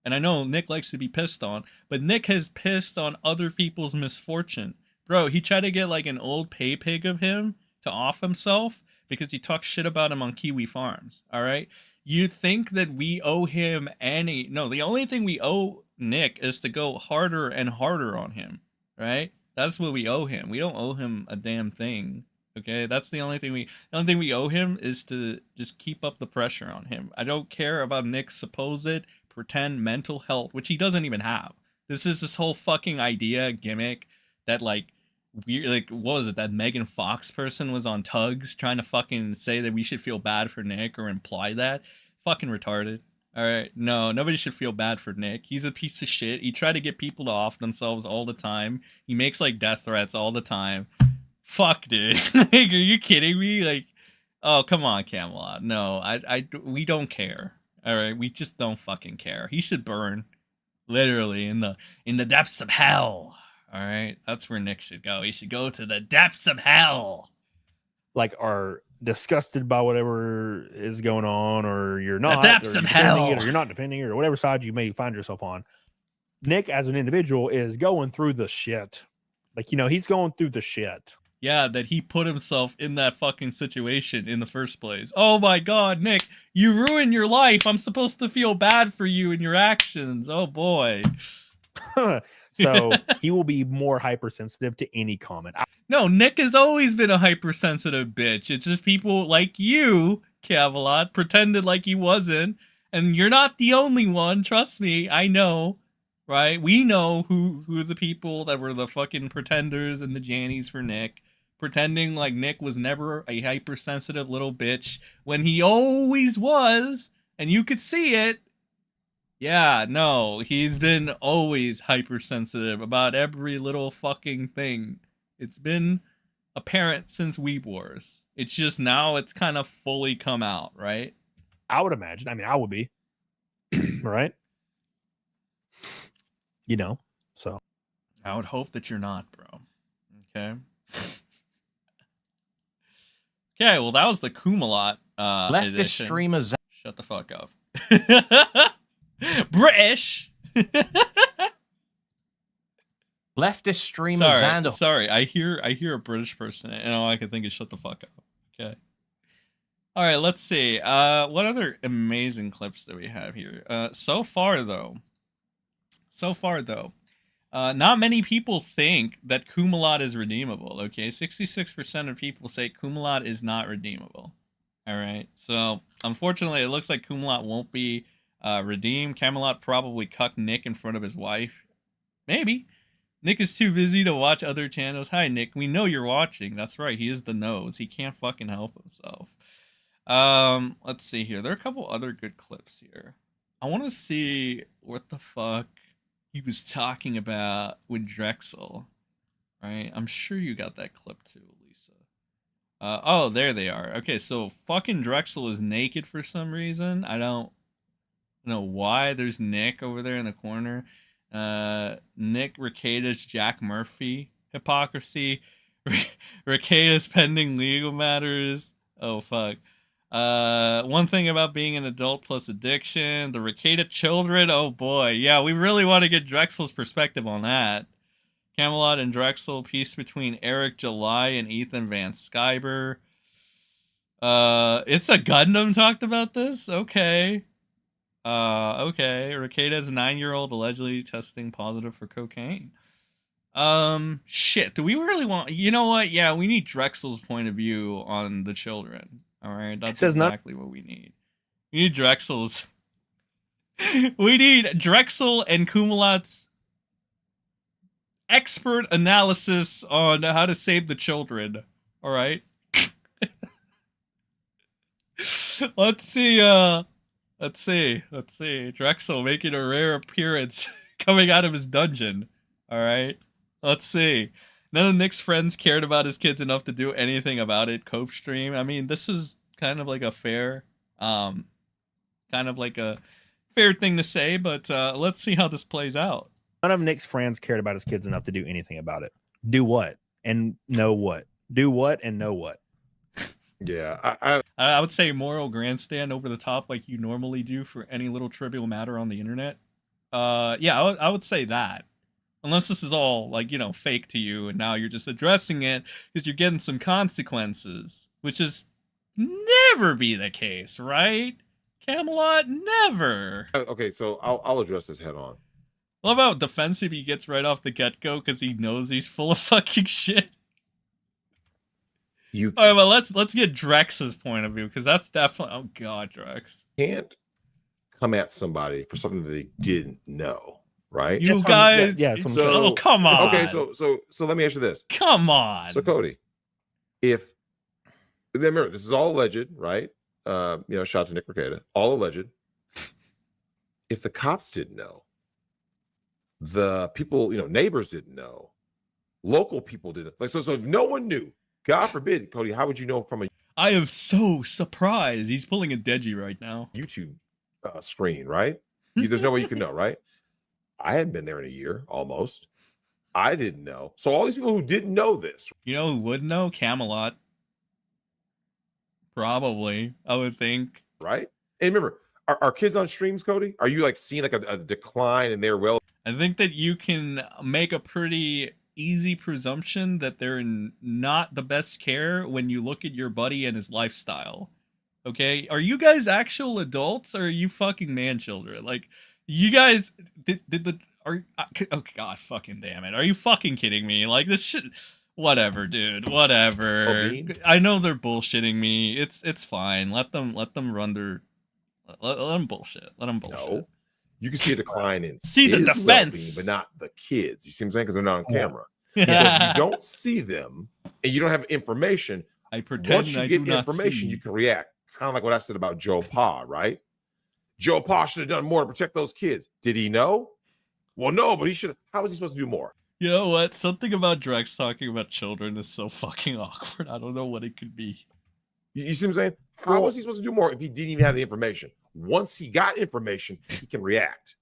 and I know Nick likes to be pissed on, but Nick has pissed on other people's misfortune. Bro, he tried to get like an old pay pig of him to off himself because he talked shit about him on Kiwi Farms. All right. You think that we owe him any? No, the only thing we owe Nick is to go harder and harder on him. Right? That's what we owe him. We don't owe him a damn thing. Okay, that's the only thing we owe him is to just keep up the pressure on him. I don't care about Nick's supposed pretend mental health, which he doesn't even have. This is this whole fucking idea gimmick that like weird, like what was it, that Megan Fox person was on Tugs trying to fucking say that we should feel bad for Nick or imply that. Fucking retarded. All right, no, nobody should feel bad for Nick. He's a piece of shit. He tried to get people to off themselves all the time. He makes like death threats all the time. Fuck, dude. Like, are you kidding me? Like, oh, come on, Camelot. No, we don't care. All right, we just don't fucking care. He should burn, literally in the depths of hell. All right, that's where Nick should go. He should go to the depths of hell. like, are disgusted by whatever is going on, or you're not, the depths of hell, or you're not defending it, or whatever side you may find yourself on. Nick, as an individual, is going through the shit. Like, you know, he's going through the shit. Yeah, that he put himself in that fucking situation in the first place. Oh my god, Nick, you ruined your life. I'm supposed to feel bad for you and your actions. Oh boy. So he will be more hypersensitive to any comment. No, Nick has always been a hypersensitive bitch. It's just people like you, Camelot, pretended like he wasn't. And you're not the only one. Trust me, I know. Right? We know who are the people that were the fucking pretenders and the Jannies for Nick. Pretending like Nick was never a hypersensitive little bitch when he always was. And you could see it. Yeah, no, he's been always hypersensitive about every little fucking thing. It's been apparent since Weeb Wars. It's just now it's kind of fully come out, right? I would imagine. I mean, I would be. Right? You know, so. I would hope that you're not, bro. Okay. Okay, well, that was the Kumalot Leftist edition. streamers. Shut the fuck up. British. Leftist streamers and Sorry. I hear a British person, and all I can think is shut the fuck up. Okay. All right, let's see. What other amazing clips do we have here? So far though, not many people think that Kumalot is redeemable. Okay, 66% of people say Kumalot is not redeemable. All right, so unfortunately, it looks like Kumalot won't be redeemed. Camelot probably cucked Nick in front of his wife. Maybe. Nick is too busy to watch other channels. Hi, Nick. We know you're watching. That's right. He is the nose. He can't fucking help himself. Let's see here. There are a couple other good clips here. I want to see what the fuck he was talking about with Drexel. Right? I'm sure you got that clip too, Lisa. Oh, there they are. Okay, so fucking Drexel is naked for some reason. I don't know why. There's Nick over there in the corner. Nick Rekieta's Jack Murphy hypocrisy. Rekieta's pending legal matters. Oh fuck. One thing about being an adult plus addiction. The Rekieta children. Oh boy. Yeah, we really want to get Drexel's perspective on that. Camelot and Drexel. Peace between Eric July and Ethan Van Skyber. It's a Gundam talked about this? Okay. Okay. Rekieta's 9-year-old allegedly testing positive for cocaine. Shit. Do we really want... You know what? Yeah, we need Drexel's point of view on the children. Alright? That's exactly what we need. We need Drexel's... we need Drexel and Kumalot's expert analysis on how to save the children. Alright? Let's see. Drexel making a rare appearance coming out of his dungeon. Alright? Let's see. None of Nick's friends cared about his kids enough to do anything about it. Cope stream. I mean, this is kind of like a fair thing to say, but let's see how this plays out. None of Nick's friends cared about his kids enough to do anything about it. Do what? And know what? Do what and know what? Yeah, I would say moral grandstand over the top like you normally do for any little trivial matter on the internet. Yeah, I would say that. Unless this is all, like, you know, fake to you, and now you're just addressing it because you're getting some consequences, which is never be the case, right? Camelot, never. Okay, so I'll address this head on. I love how defensive he gets right off the get-go because he knows he's full of fucking shit. You All right, well, let's get Drex's point of view, because that's definitely... Oh, God, Drex. can't come at somebody for something that they didn't know, right? You guys... Yeah, that's what I'm saying. Oh, come on. Okay, so let me ask you this. Come on. So Cody, if remember, this is all alleged, right? You know, shout out to Nick Rekieta, all alleged. If the cops didn't know, the people, you know, neighbors didn't know, local people didn't, like, so if no one knew, God forbid, Cody, how would you know from a I am so surprised. He's pulling a Deji right now. YouTube screen, right? There's no way you can know, right? I hadn't been there in a year, almost. I didn't know. So all these people who didn't know this, You know who would know? Camelot. Probably, I would think. right? And remember, are kids on streams, Cody? Are you like seeing like a decline in their well? I think that you can make a pretty easy presumption that they're in not the best care when you look at your buddy and his lifestyle. Okay? Are you guys actual adults or are you fucking man children? Like, you guys oh god, fucking damn it. Are you fucking kidding me? Like this shit whatever, dude. Whatever. Bean? I know they're bullshitting me. It's fine. Let them run their let them bullshit. Let them bullshit. No. You can see a decline in See the his well-being, defense. but not the kids. You see what I'm saying? Because they're not on Yeah. camera. So if you don't see them and you don't have information, I pretend once you I get do not information, see. you can react. Kind of like what I said about Joe Pa, right? Joe Pa should have done more to protect those kids. Did he know? Well, no, but he should. How was he supposed to do more? You know what? Something about Drex talking about children is so fucking awkward. I don't know what it could be. You see what I'm saying? How was he supposed to do more if he didn't even have the information? Once he got information, he can react.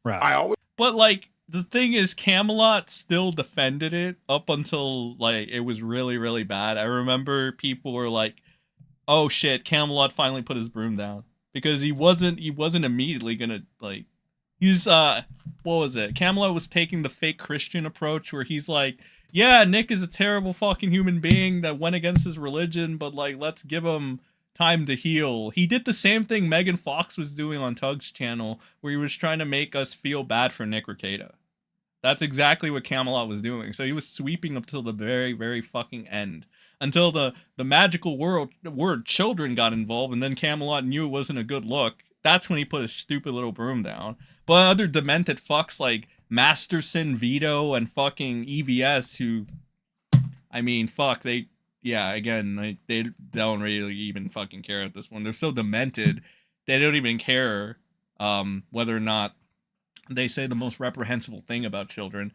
Right. I always But like the thing is, Camelot still defended it up until like it was really, really bad. I remember people were like, "Oh shit, Camelot finally put his broom down," because he wasn't immediately gonna like. He's what was it? Camelot was taking the fake Christian approach where he's like, "Yeah, Nick is a terrible fucking human being that went against his religion, but like let's give him time to heal." He did the same thing Megan Fox was doing on Tug's channel, where he was trying to make us feel bad for Nick Rekieta. That's exactly what Camelot was doing. So he was sweeping up till the very, very fucking end. Until the magical word children got involved, and then Camelot knew it wasn't a good look. That's when he put his stupid little broom down. But other demented fucks like MrSEN, Vito, and fucking EVS, who, I mean, fuck, they don't really even fucking care at this one. They're so demented, they don't even care whether or not they say the most reprehensible thing about children.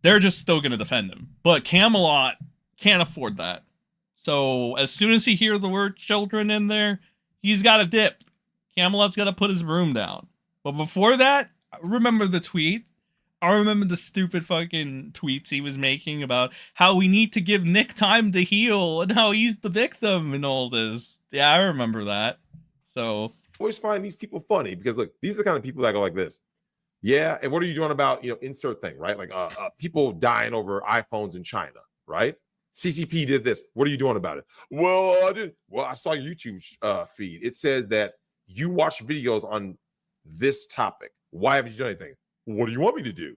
They're just still gonna defend them. But Camelot can't afford that. So as soon as he hears the word children in there, he's got to dip. Camelot's got to put his broom down. But before that, I remember the tweet. I remember the stupid fucking tweets he was making about how we need to give Nick time to heal and how he's the victim and all this. Yeah, I remember that. So always find these people funny because look, these are the kind of people that go like this. Yeah, and what are you doing about insert thing, right? Like people dying over iPhones in China, right? CCP did this. What are you doing about it? Well, I didn't. Well, I saw your YouTube feed. It said that you watch videos on this topic. Why haven't you done anything? What do you want me to do?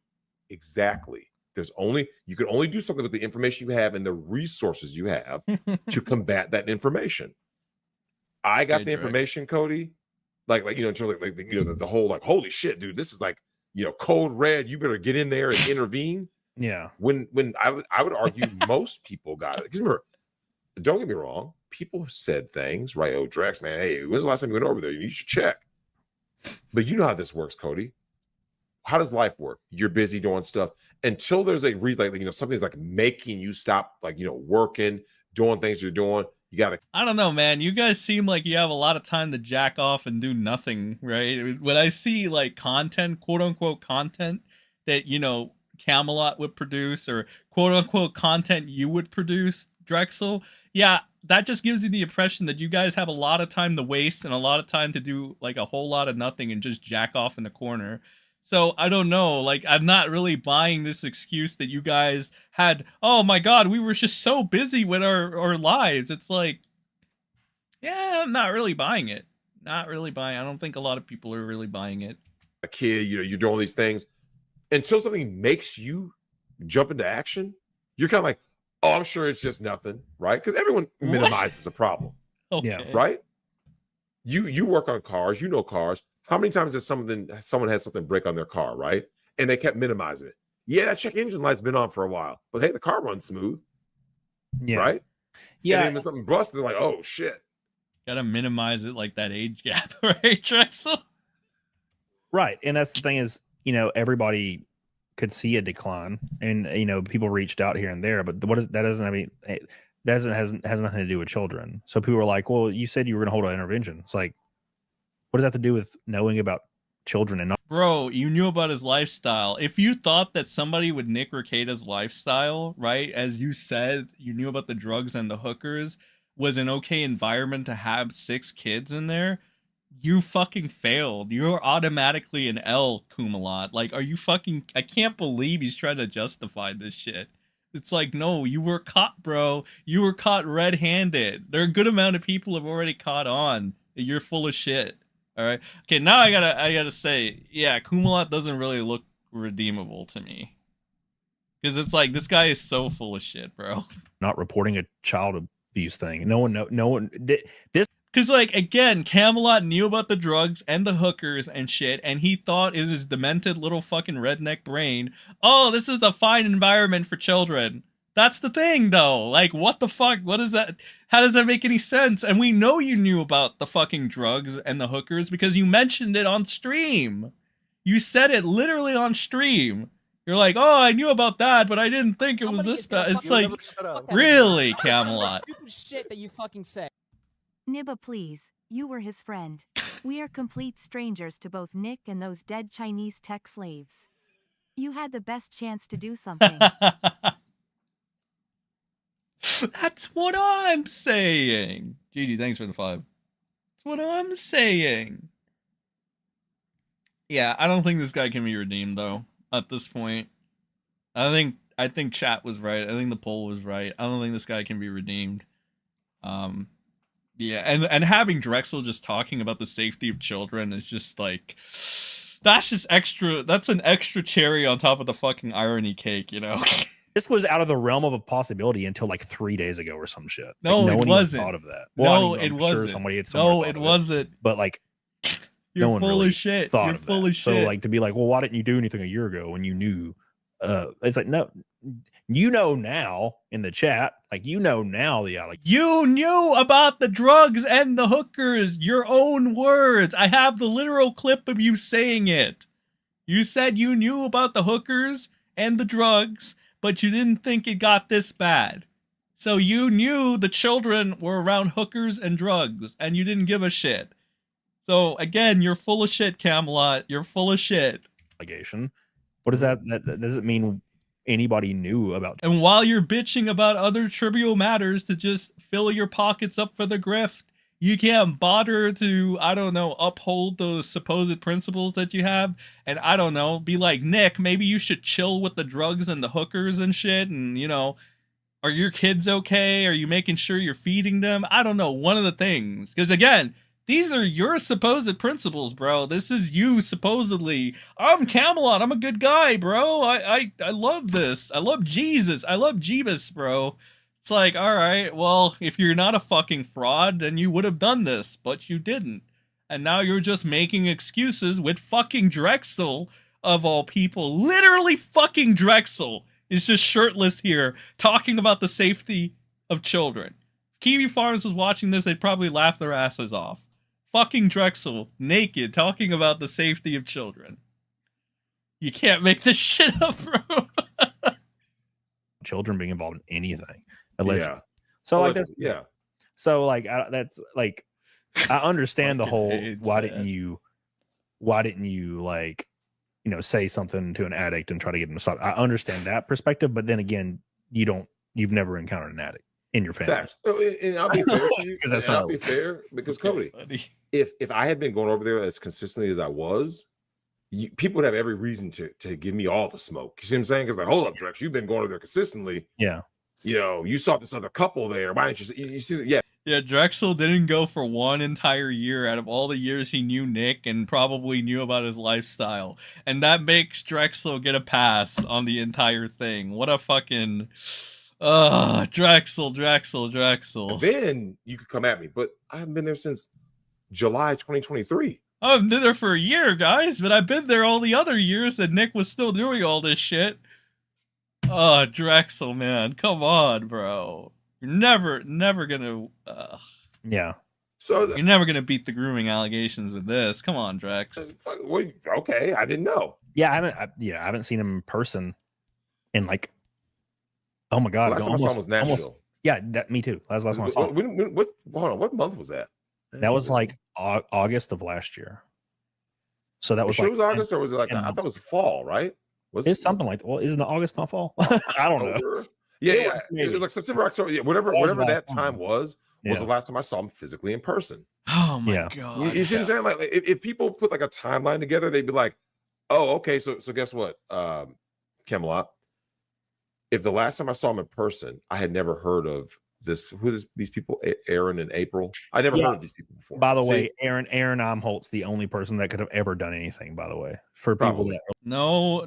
Exactly. You can only do something with the information you have and the resources you have to combat that information. I got the information, Cody. Like in terms of the whole like, holy shit, dude, this is like code red. You better get in there and intervene. Yeah. When I would argue most people got it. Because remember, don't get me wrong, people said things, right? Oh, Drex, man, hey, when's the last time you went over there? You should check. But you know how this works, Cody. How does life work? You're busy doing stuff until there's a something's like making you stop, working, doing things you're doing. You gotta. I don't know, man. You guys seem like you have a lot of time to jack off and do nothing, right? When I see like content, quote unquote content that Camelot would produce, or quote unquote content you would produce, Drexel, yeah, that just gives you the impression that you guys have a lot of time to waste and a lot of time to do like a whole lot of nothing and just jack off in the corner. So I don't know, like I'm not really buying this excuse that you guys had, oh my god, we were just so busy with our lives. It's like, yeah, I'm not really buying it. Not really buying. I don't think a lot of people are really buying it. A kid, you're doing these things until something makes you jump into action. You're kind of like, oh, I'm sure it's just nothing, right? Because everyone minimizes a problem. Okay. Yeah. Right? You work on cars, cars. How many times has someone had something break on their car, right? And they kept minimizing it. Yeah, that check engine light's been on for a while, but hey, the car runs smooth, Yeah. right? Yeah. And then when something busted, they're like, oh shit. Gotta minimize it like that age gap, right, Drexel? Right. And that's the thing is, everybody could see a decline and, people reached out here and there, but that doesn't, I mean, it has nothing to do with children. So people were like, well, you said you were going to hold an intervention. It's like, what does that have to do with knowing about children and not? Bro, you knew about his lifestyle. If you thought that somebody with Nick Rekieta's lifestyle, right, as you said, you knew about the drugs and the hookers, was an okay environment to have 6 kids in there, you fucking failed. You're automatically an L, Kumalot. Like, are you fucking... I can't believe he's trying to justify this shit. It's like, no, you were caught, bro. You were caught red-handed. There are a good amount of people have already caught on. You're full of shit. All right. Okay, now I gotta say, yeah, Kumalot doesn't really look redeemable to me. Because it's like, this guy is so full of shit, bro. Not reporting a child abuse thing. No one. This Because, like, again, Camelot knew about the drugs and the hookers and shit, and he thought in his demented little fucking redneck brain, oh, this is a fine environment for children. That's the thing, though. Like, what the fuck? What is that? How does that make any sense? And we know you knew about the fucking drugs and the hookers because you mentioned it on stream. You said it literally on stream. You're like, oh, I knew about that, but I didn't think it was this bad. It's like, really, Camelot? Stupid shit that you fucking say. Nibba, please. You were his friend. We are complete strangers to both Nick and those dead Chinese tech slaves. You had the best chance to do something. That's what I'm saying. Gigi, thanks for the 5. That's what I'm saying. Yeah, I don't think this guy can be redeemed though. At this point, I think chat was right. I think the poll was right. I don't think this guy can be redeemed. Yeah, and having Drexel just talking about the safety of children is just like, that's just extra. That's an extra cherry on top of the fucking irony cake, you know. This was out of the realm of a possibility until like 3 days ago or some shit. No, like, it one wasn't. even thought of that. No, I'm it sure wasn't. somebody had No, somewhere it thought of wasn't. But like, You're no one full really of shit. thought You're of full that. of shit. So like to be like, well, why didn't you do anything a year ago when you knew? It's like, no, you know now in the chat, like you know now the You knew about the drugs and the hookers, your own words. I have the literal clip of you saying it. You said you knew about the hookers and the drugs, but you didn't think it got this bad. So you knew the children were around hookers and drugs, and you didn't give a shit. So again, you're full of shit, Camelot. You're full of shit. allegation. What does that does it mean anybody knew about? And while you're bitching about other trivial matters to just fill your pockets up for the grift, you can't bother to, I don't know, uphold those supposed principles that you have. And I don't know, be like, Nick, maybe you should chill with the drugs and the hookers and shit. And, you know, are your kids okay? Are you making sure you're feeding them? I don't know, one of the things. Because again, these are your supposed principles, bro. This is you supposedly. I'm Camelot. I'm a good guy, bro. I love this. I love Jesus. I love Jeebus, bro. It's like, all right, well, if you're not a fucking fraud, then you would have done this, but you didn't. And now you're just making excuses with fucking Drexel, of all people. Literally fucking Drexel is just shirtless here, talking about the safety of children. If Kiwi Farms was watching this, they'd probably laugh their asses off. Fucking Drexel, naked, talking about the safety of children. You can't make this shit up, bro. Children being involved in anything. Allegedly. Yeah. So like Allegedly, that's yeah. So like that's like I understand the Fucking whole AIDS, why man. didn't you like say something to an addict and try to get him to stop. I understand that perspective, but then again, you've never encountered an addict in your family. Facts. Oh, and I'll be fair to you. Because that's and not I'll be fair because Cody, Buddy. if I had been going over there as consistently as I was, people would have every reason to give me all the smoke. You see what I'm saying? Because like, hold up, Drex, you've been going over there consistently. Yeah. You saw this other couple there. Why didn't you see? Yeah. Yeah, Drexel didn't go for one entire year out of all the years he knew Nick and probably knew about his lifestyle. And that makes Drexel get a pass on the entire thing. What a fucking... Drexel. And then you could come at me, but I haven't been there since July 2023. I've been there for a year, guys, but I've been there all the other years that Nick was still doing all this shit. Oh, Drexel, man. Come on, bro. You're never gonna... Yeah. So You're never gonna beat the grooming allegations with this. Come on, Drex. Okay, I didn't know. Yeah, I haven't seen him in person in like, oh my god, Last time I saw him was Nashville. yeah, me too. That was the last time I saw him. Hold on, what month was that? That was like August of last year. So that was Sure like it was August, or was it like 10 I thought it months. was fall, right? It's something like, well, isn't August not fall? I don't know. October? Yeah, It yeah. was It maybe. was like September, October, yeah, whatever That was that last time summer. was Yeah. the last time I saw him physically in person. Oh my Yeah. god. You see what I'm saying? Like if people put like a timeline together, they'd be like, oh, okay, so guess what? Camelot. If the last time I saw him in person, I had never heard of these people, Aaron and April. I never Yeah. heard of these people before. By the See? way, Aaron Imholt's the only person that could have ever done anything. By the way, for people Probably. that No.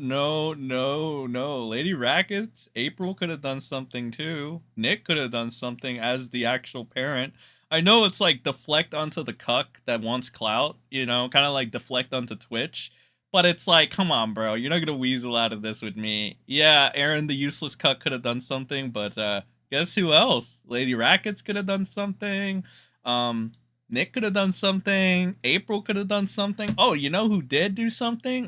Lady Rackets, April could have done something too. Nick could have done something as the actual parent. I know it's like deflect onto the cuck that wants clout, you know, kind of like deflect onto Twitch. But it's like, come on, bro, you're not gonna weasel out of this with me. Yeah, Aaron, the useless cuck, could have done something, but guess who else? Lady Rackets could have done something. Nick could have done something. April could have done something. Oh, you know who did do something?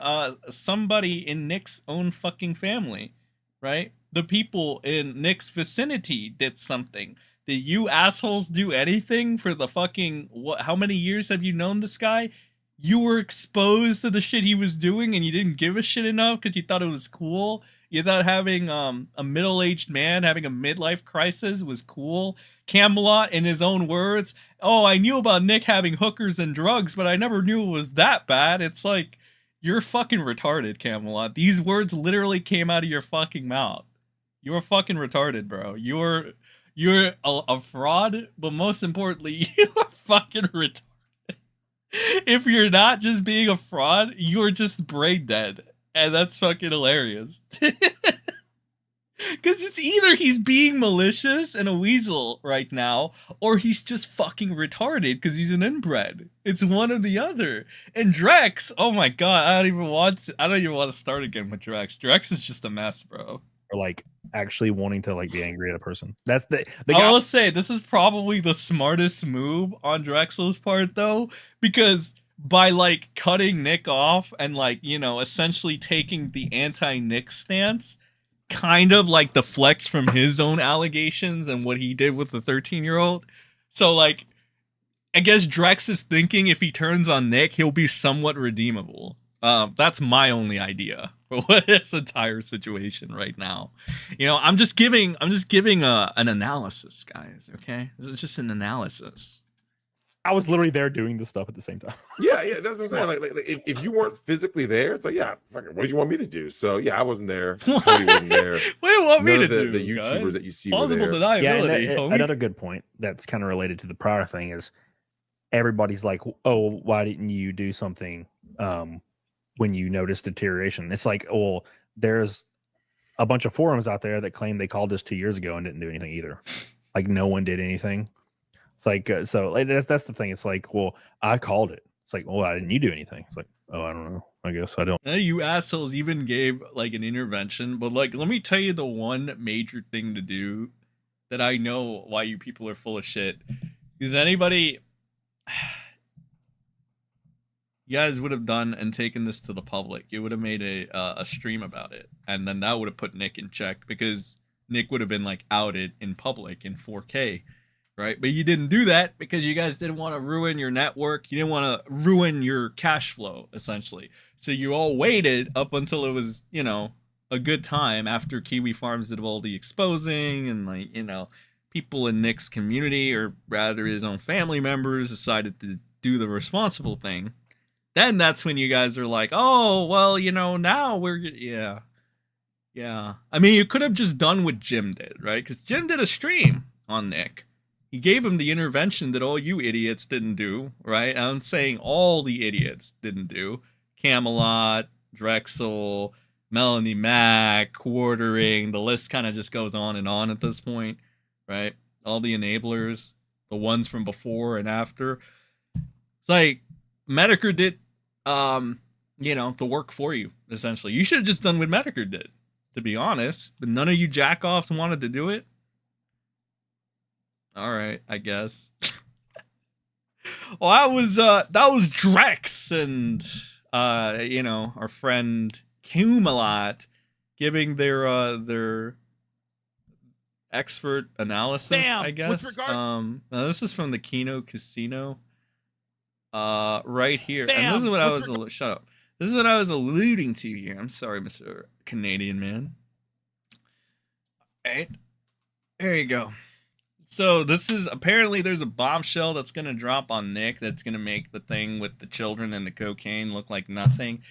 Somebody in Nick's own fucking family, right? The people in Nick's vicinity did something. Did you assholes do anything for the fucking what? How many years have you known this guy? You were exposed to the shit he was doing, and you didn't give a shit enough because you thought it was cool. You thought having a middle-aged man having a midlife crisis was cool. Camelot, in his own words, "Oh, I knew about Nick having hookers and drugs, but I never knew it was that bad." It's like, you're fucking retarded, Camelot. These words literally came out of your fucking mouth. You're fucking retarded, bro. You're a fraud, but most importantly, you are fucking retarded. If you're not just being a fraud, you're just brain dead. And that's fucking hilarious. Because it's either he's being malicious and a weasel right now, or he's just fucking retarded because he's an inbred. It's one or the other. And Drex, oh my god, I don't even want to start again with Drex. Drex is just a mess, bro. are like actually wanting to like be angry at a person. That's the I guy. will say this is probably the smartest move on Drexel's part, though, because by like cutting Nick off and like, you know, essentially taking the anti-Nick stance, kind of like the flex from his own allegations and what he did with the 13-year-old. So like, I guess Drex is thinking if he turns on Nick, he'll be somewhat redeemable. That's my only idea for what this entire situation right now. You know, I'm just giving an analysis, guys. Okay, this is just an analysis. I was literally there doing this stuff at the same time. Yeah, that's what I'm saying. Like if you weren't physically there, it's like, yeah, what do you want me to do? So yeah, I wasn't there. Cody wasn't there. What do you want me None to of do? the YouTubers guys? that you see Plausible were there. Yeah, and deniability. homie. another good point that's kind of related to the prior thing is everybody's like, oh, why didn't you do something when you noticed deterioration? It's like, oh, there's a bunch of forums out there that claim they called this 2 years ago and didn't do anything either. Like no one did anything. It's like so like, that's the thing. It's like, well, I called it. It's like, well, why didn't you do anything? It's like, oh, I don't know. I guess I don't. You assholes even gave like an intervention, but like, let me tell you the one major thing to do that I know why you people are full of shit. Is anybody, you guys would have done and taken this to the public. You would have made a stream about it, and then that would have put Nick in check because Nick would have been like outed in public in 4K. Right, but you didn't do that because you guys didn't want to ruin your network. You didn't want to ruin your cash flow, essentially. So you all waited up until it was, you know, a good time after Kiwi Farms did all the exposing and like, you know, people in Nick's community or rather his own family members decided to do the responsible thing. Then that's when you guys are like, oh, well, you know, now we're, yeah. I mean, you could have just done what Jim did, right? Because Jim did a stream on Nick. He gave him the intervention that all you idiots didn't do, right? I'm saying all the idiots didn't do. Camelot, Drexel, Melanie Mack, Quartering, the list kind of just goes on and at this point, right? All the enablers, the ones from before and after. It's like, Medicare did, you know, the work for you, essentially. You should have just done what Medicare did, to be honest. But none of you jack-offs wanted to do it. All right, I guess. Well, that was Drex and you know, our friend Kumalot giving their expert analysis, I guess. Now this is from the Kino Casino. Right here. And this is what I was shut up. This is what I was alluding to here. I'm sorry, Mr. Canadian man. All right. There you go. So this is apparently there's a bombshell that's going to drop on Nick that's going to make the thing with the children and the cocaine look like nothing.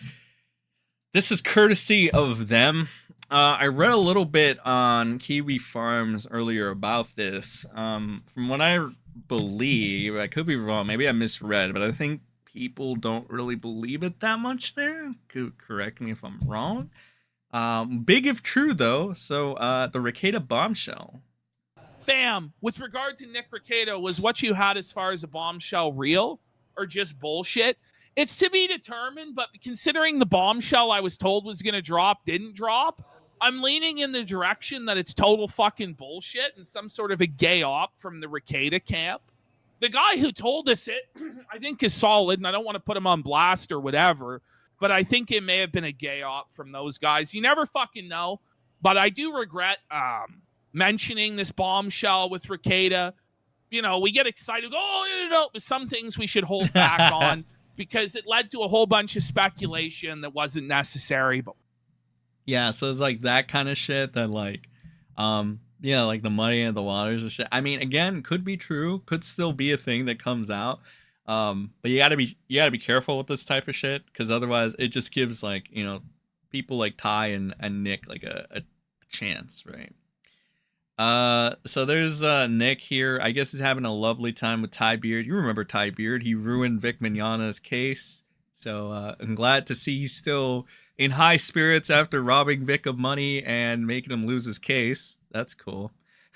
This is courtesy of them. I read a little bit on Kiwi Farms earlier about this. From what I believe, I could be wrong. Maybe I misread, but I think people don't really believe it that much there. Could correct me if I'm wrong. Big if true though. So the Rekieta bombshell. Fam, with regard to Nick Rekieta, was what you had as far as a bombshell real or just bullshit? It's to be determined, but considering the bombshell I was told was going to drop didn't drop, I'm leaning in the direction that it's total fucking bullshit and some sort of a gay op from the Rekieta camp. The guy who told us it, I think, is solid, and I don't want to put him on blast or whatever, but I think it may have been a gay op from those guys. You never fucking know, but I do regret mentioning this bombshell with Rekieta. You know, we get excited. Oh, but some things we should hold back on because it led to a whole bunch of speculation that wasn't necessary. But yeah, so it's like that kind of shit that like, yeah, like the muddy and the waters and shit. I mean, again, could be true, could still be a thing that comes out. But you gotta be careful with this type of shit because otherwise it just gives like, you know, people like Ty and Nick like a chance, right? So there's Nick here. I guess he's having a lovely time with Ty Beard. You remember Ty Beard? He ruined Vic Mignogna's case. So I'm glad to see he's still in high spirits after robbing Vic of money and making him lose his case. That's cool.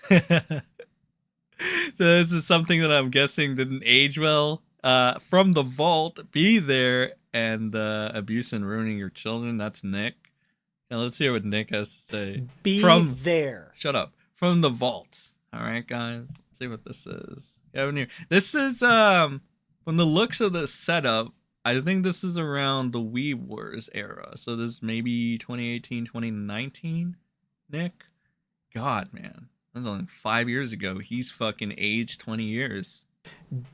So this is something that I'm guessing didn't age well. From the vault, be there, and abuse and ruining your children. That's Nick. Now let's hear what Nick has to say. Be there. Shut up. From the vault. All right, guys. Let's see what this is. This is from the looks of the setup. I think this is around the Wii Wars era. So this may be 2018, 2019. Nick, God, man, that's only 5 years ago. He's fucking aged 20 years.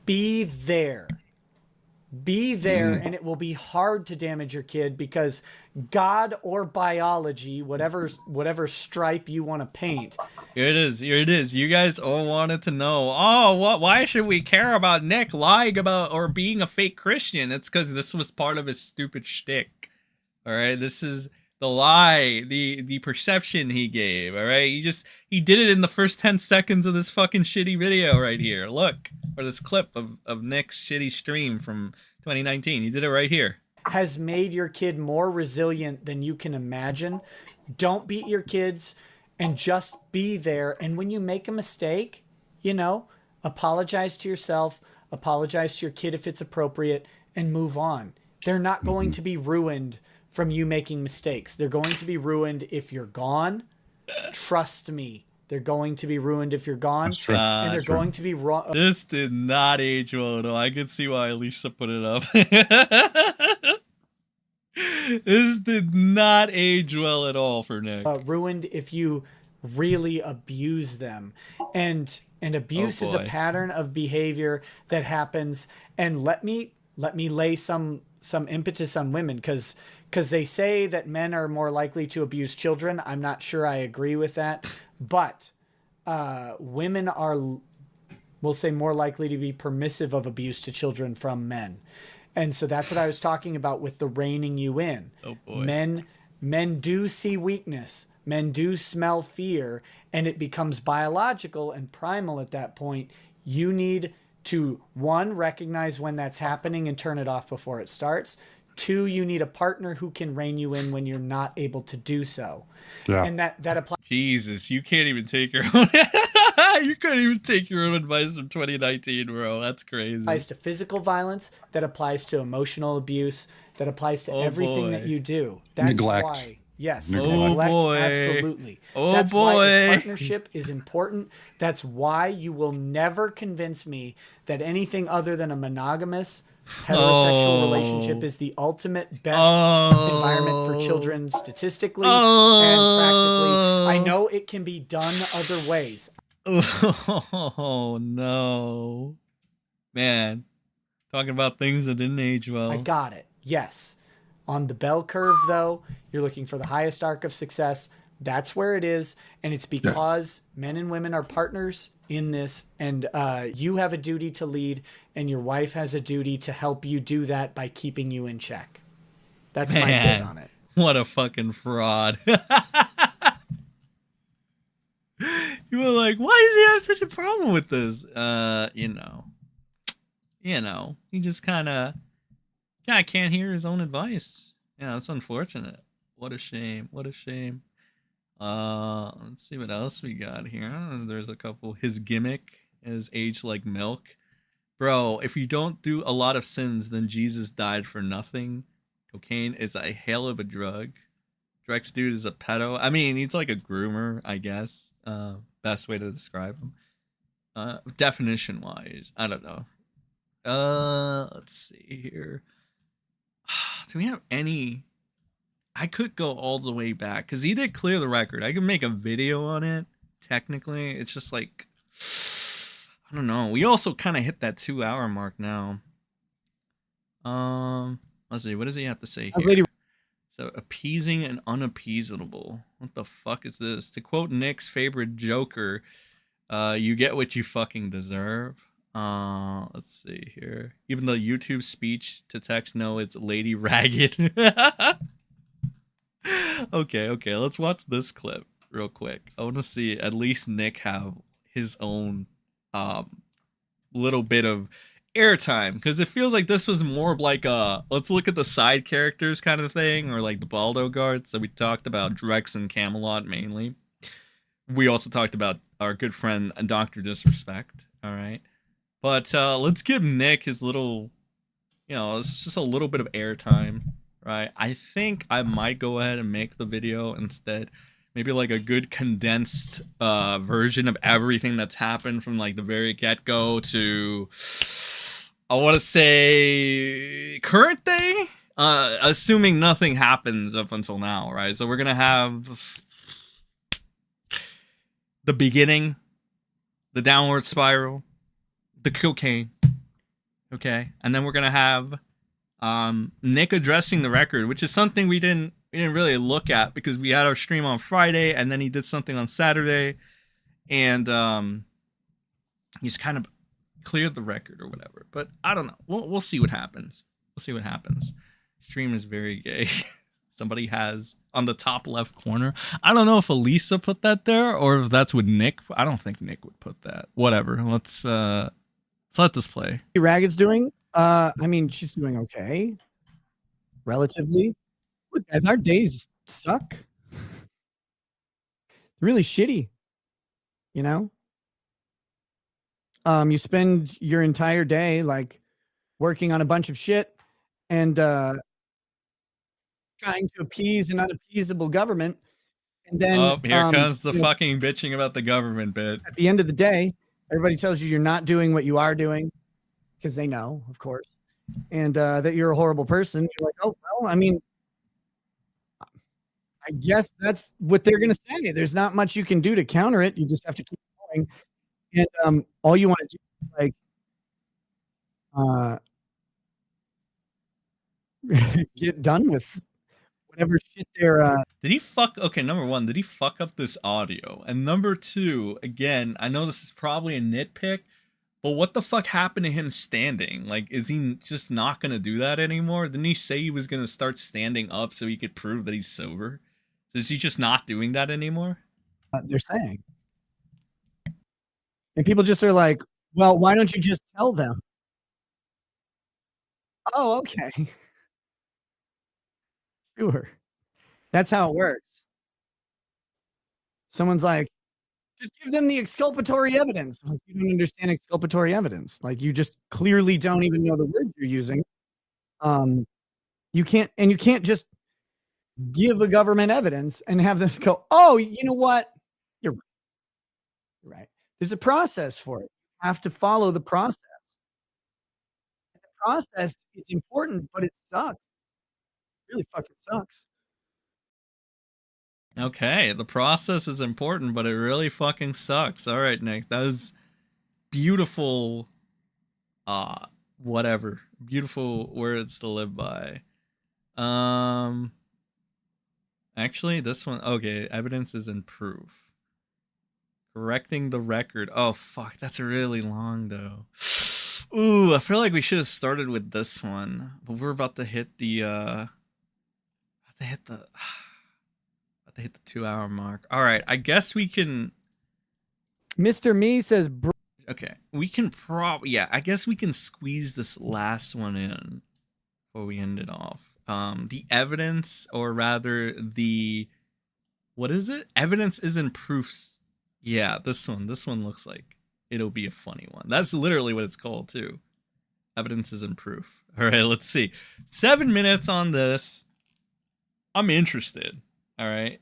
Be there. Be there, and it will be hard to damage your kid because God or biology, whatever stripe you want to paint. Here it is. Here it is. You guys all wanted to know. Oh, what? Why should we care about Nick lying about or being a fake Christian? It's because this was part of his stupid shtick. All right, this is the lie, the perception he gave. All right, he did it in the first 10 seconds of this fucking shitty video right here. Look, or this clip of Nick's shitty stream from 2019. He did it right here. Has made your kid more resilient than you can imagine. Don't beat your kids and just be there. And when you make a mistake, you know, apologize to yourself, apologize to your kid if it's appropriate, and move on. They're not going to be ruined from you making mistakes. They're going to be ruined if you're gone. Trust me. They're going to be ruined if you're gone. And they're going to be wrong. This did not age well at all. I can see why Lisa put it up. This did not age well at all for Nick. Ruined if you really abuse them. And abuse is a pattern of behavior that happens. And let me lay some impetus on women because they say that men are more likely to abuse children. I'm not sure I agree with that. But women are, we'll say, more likely to be permissive of abuse to children from men. And so that's what I was talking about with the reining you in. Oh boy. Men do see weakness. Men do smell fear. And it becomes biological and primal at that point. You need to, one, recognize when that's happening and turn it off before it starts. Two, you need a partner who can rein you in when you're not able to do so. Yeah. And that applies. Jesus, you can't even take your own. You couldn't even take your own advice from 2019, bro. That's crazy. Applies to physical violence. That applies to emotional abuse. That applies to everything that you do. That's neglect. Why. Yes. Neglect, boy. Absolutely. Oh, that's boy. why a partnership is important. That's why you will never convince me that anything other than a monogamous heterosexual relationship is the ultimate best environment for children statistically and practically. I know it can be done other ways. Oh no, man, talking about things that didn't age well. I got it. Yes. On the bell curve, though, you're looking for the highest arc of success. That's where it is. And it's because men and women are partners in this. And you have a duty to lead, and your wife has a duty to help you do that by keeping you in check. That's my bit on it. What a fucking fraud. People are like, why does he have such a problem with this? He just kind of can't hear his own advice. Yeah, that's unfortunate. What a shame. What a shame. Let's see what else we got here. There's a couple. His gimmick is aged like milk. Bro, if you don't do a lot of sins, then Jesus died for nothing. Cocaine is a hell of a drug. Drex dude is a pedo. I mean, he's like a groomer, I guess. Best way to describe him. Definition wise, I don't know. Let's see here. Do we have any? I could go all the way back because he did clear the record. I could make a video on it. Technically, it's just like, I don't know. We also kind of hit that 2-hour mark now. Let's see. What does he have to say here? So, appeasing and unappeasable. What the fuck is this? To quote Nick's favorite Joker, you get what you fucking deserve. Let's see here. Even the YouTube speech to text, no, it's Lady Ragged. Okay. Let's watch this clip real quick. I want to see at least Nick have his own little bit of airtime, because it feels like this was more of like a let's look at the side characters kind of thing, or like the Baldo guards. So we talked about Drex and Camelot mainly. We also talked about our good friend Dr. Disrespect. All right, but let's give Nick his little, it's just a little bit of airtime, right? I think I might go ahead and make the video instead. Maybe like a good condensed version of everything that's happened from like the very get-go to, I want to say, current day, assuming nothing happens up until now, right? So we're gonna have the beginning, the downward spiral, the cocaine, okay, and then we're gonna have Nick addressing the record, which is something we didn't really look at because we had our stream on Friday and then he did something on Saturday, and he's kind of cleared the record or whatever. But I don't know. We'll see what happens. Stream is very gay. Somebody has on the top left corner. I don't know if Elisa put that there or if that's what Nick. I don't think Nick would put that. Whatever. Let's let this play. Ragged's doing. I mean, she's doing okay, relatively. Look, guys, our days suck. Really shitty. You spend your entire day like working on a bunch of shit and trying to appease an unappeasable government, and then here comes the fucking bitching about the government bit. At the end of the day, everybody tells you you're not doing what you are doing because they know, of course, and that you're a horrible person. You're like, oh well, I mean, I guess that's what they're going to say. There's not much you can do to counter it. You just have to keep going. And all you want to do is like get done with whatever shit they're Did he fuck? Okay, number one, did he fuck up this audio? And number two, again, I know this is probably a nitpick, but what the fuck happened to him standing? Like, is he just not going to do that anymore? Didn't he say he was going to start standing up so he could prove that he's sober? So is he just not doing that anymore? They're saying. And people just are like, well, why don't you just tell them? Oh, okay. Sure. That's how it works. Someone's like, just give them the exculpatory evidence. Like, you don't understand exculpatory evidence. Like, you just clearly don't even know the word you're using. You can't just give a government evidence and have them go, oh, you know what? You're right. You're right. There's a process for it. You have to follow the process. The process is important, but it sucks. It really fucking sucks. Okay, the process is important, but it really fucking sucks. All right, Nick, that was beautiful. Whatever. Beautiful words to live by. Actually, this one, okay, evidence is in proof. Correcting the record. Oh, fuck, that's really long, though. Ooh, I feel like we should have started with this one, but we're about to hit the, about to hit the 2-hour mark. All right, I guess we can Mr. Me says, bro, Okay, we can yeah, I guess we can squeeze this last one in before we end it off. The evidence, or rather the, what is it? Evidence isn't proofs. Yeah, this one looks like it'll be a funny one. That's literally what it's called too. Evidence isn't proof. All right, let's see. 7 minutes on this. I'm interested. All right,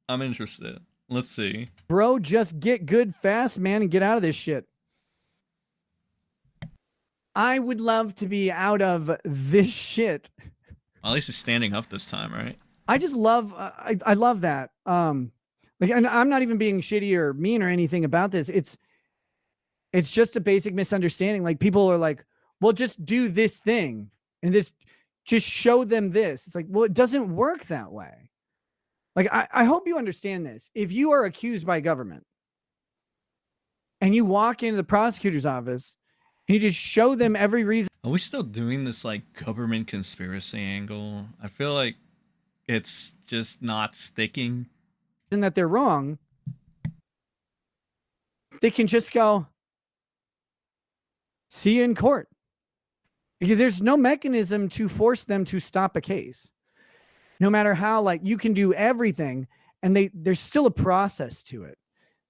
I'm interested. Let's see. bro, just get good fast, man, and get out of this shit. I would love to be out of this shit. At least it's standing up this time, right? I just love, I love that. Like, and I'm not even being shitty or mean or anything about this. It's just a basic misunderstanding. Like, people are like, well, just do this thing and this, just show them this. It's like, well, it doesn't work that way. Like, I hope you understand this. If you are accused by government and you walk into the prosecutor's office and you just show them every reason. Are we still doing this like government conspiracy angle? I feel like it's just not sticking. That they're wrong, they can just go, see you in court. Because there's no mechanism to force them to stop a case. No matter how, like, you can do everything, and there's still a process to it.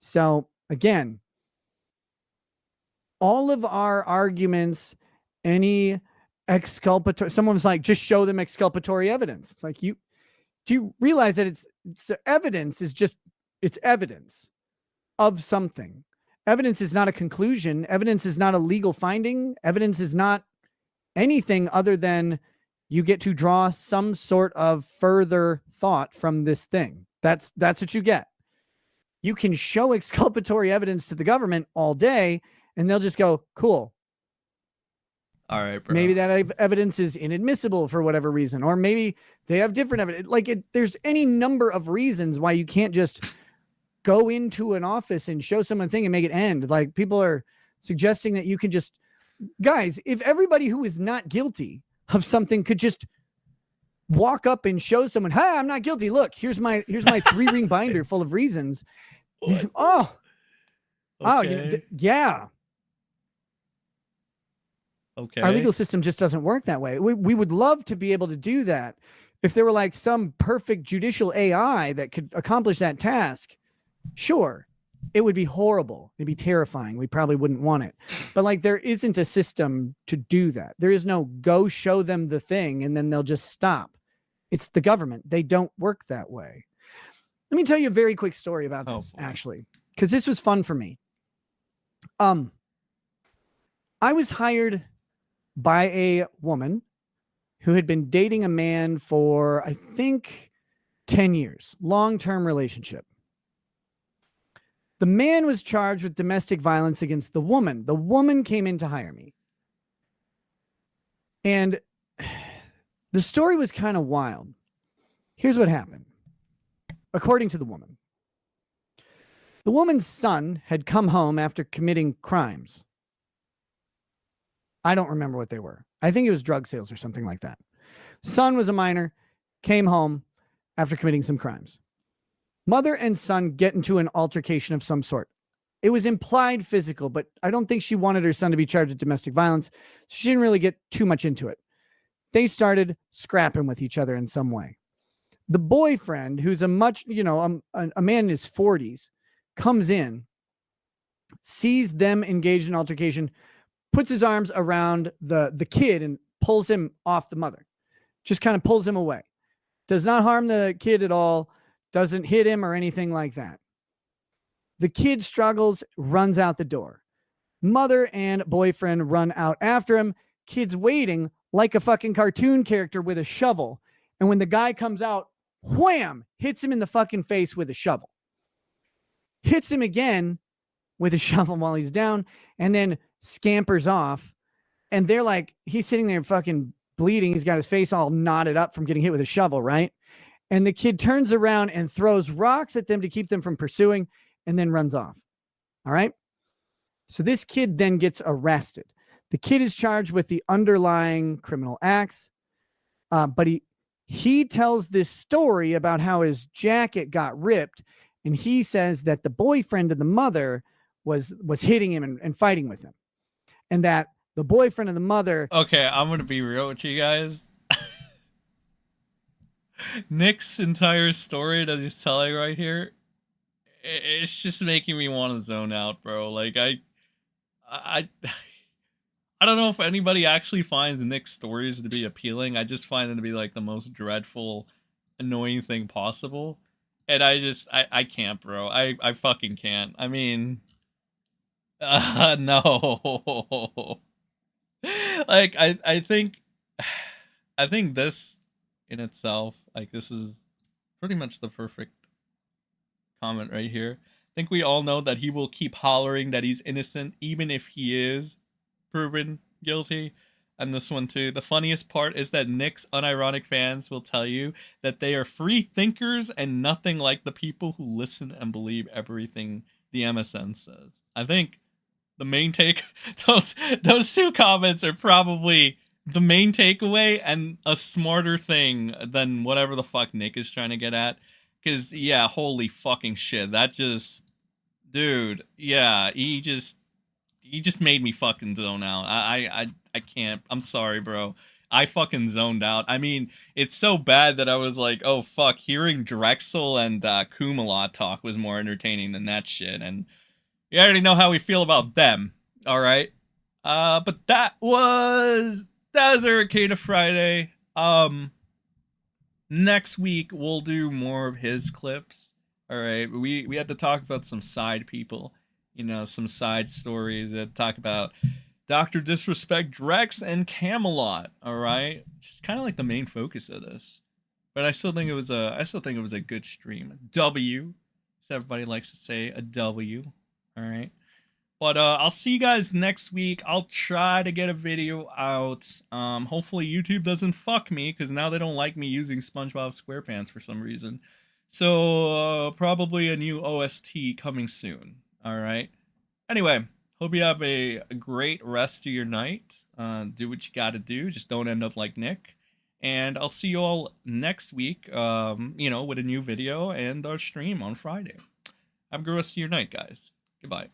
So again, all of our arguments, any exculpatory, someone's like, just show them exculpatory evidence. It's like, do you realize that it's evidence is just, it's evidence of something. Evidence is not a conclusion. Evidence is not a legal finding. Evidence is not anything other than you get to draw some sort of further thought from this thing. That's what you get. You can show exculpatory evidence to the government all day and they'll just go, cool. All right, bro. Maybe that evidence is inadmissible for whatever reason, or maybe they have different evidence. Like, there's any number of reasons why you can't just go into an office and show someone a thing and make it end. Like, people are suggesting that you can just, guys, if everybody who is not guilty of something could just walk up and show someone, hi, I'm not guilty. Look, here's my 3-ring binder full of reasons. What? Oh, Okay. you know, yeah. Okay. Our legal system just doesn't work that way. We would love to be able to do that. If there were like some perfect judicial AI that could accomplish that task, sure, it would be horrible. It'd be terrifying. We probably wouldn't want it. But like, there isn't a system to do that. There is no go show them the thing and then they'll just stop. It's the government. They don't work that way. Let me tell you a very quick story about this, actually, because this was fun for me. I was hired by a woman who had been dating a man for, I think, 10 years, long-term relationship. The man was charged with domestic violence against the woman. The woman came in to hire me. And the story was kind of wild. Here's what happened. According to the woman's son had come home after committing crimes. I don't remember what they were. I think it was drug sales or something like that. Son was a minor, came home after committing some crimes. Mother and son get into an altercation of some sort. It was implied physical, but I don't think she wanted her son to be charged with domestic violence. So she didn't really get too much into it. They started scrapping with each other in some way. The boyfriend, who's a man in his 40s, comes in, sees them engaged in altercation, puts his arms around the kid and pulls him off the mother. Just kind of pulls him away. Does not harm the kid at all. Doesn't hit him or anything like that. The kid struggles, runs out the door. Mother and boyfriend run out after him. Kid's waiting like a fucking cartoon character with a shovel. And when the guy comes out, wham, hits him in the fucking face with a shovel. Hits him again with a shovel while he's down, and then scampers off. And they're like, he's sitting there fucking bleeding. He's got his face all knotted up from getting hit with a shovel, right? And the kid turns around and throws rocks at them to keep them from pursuing, and then runs off. All right. So this kid then gets arrested. The kid is charged with the underlying criminal acts. But he tells this story about how his jacket got ripped. And he says that the boyfriend and the mother was hitting him and fighting with him, and that the boyfriend of the mother. Okay, I'm gonna be real with you guys. Nick's entire story that he's telling right here, it's just making me want to zone out, bro. Like I I don't know if anybody actually finds Nick's stories to be appealing. I just find them to be like the most dreadful, annoying thing possible. And I can't, bro. I fucking can't. I mean, no. Like I think this in itself, like this is pretty much the perfect comment right here. I think we all know that he will keep hollering that he's innocent even if he is proven guilty. And this one too. The funniest part is that Nick's unironic fans will tell you that they are free thinkers and nothing like the people who listen and believe everything the MSN says. I think the main take those two comments are probably the main takeaway and a smarter thing than whatever the fuck Nick is trying to get at. Cause yeah, holy fucking shit. That just dude, yeah, he just made me fucking zone out. I can't. I'm sorry, bro. I fucking zoned out. I mean, it's so bad that I was like, oh fuck, hearing Drexel and Kumala talk was more entertaining than that shit. And you already know how we feel about them. All right. But that was a Rekieta Friday. Next week we'll do more of his clips. All right. We had to talk about some side people. You know, some side stories that talk about Dr. Disrespect, Drex, and Camelot. All right, which is kind of like the main focus of this. But I still think it was a good stream. W, as everybody likes to say, a W. All right. But I'll see you guys next week. I'll try to get a video out. Hopefully YouTube doesn't fuck me because now they don't like me using SpongeBob SquarePants for some reason. So probably a new OST coming soon. All right. Anyway, hope you have a great rest of your night. Do what you got to do. Just don't end up like Nick. And I'll see you all next week, with a new video and our stream on Friday. Have a good rest of your night, guys. Goodbye.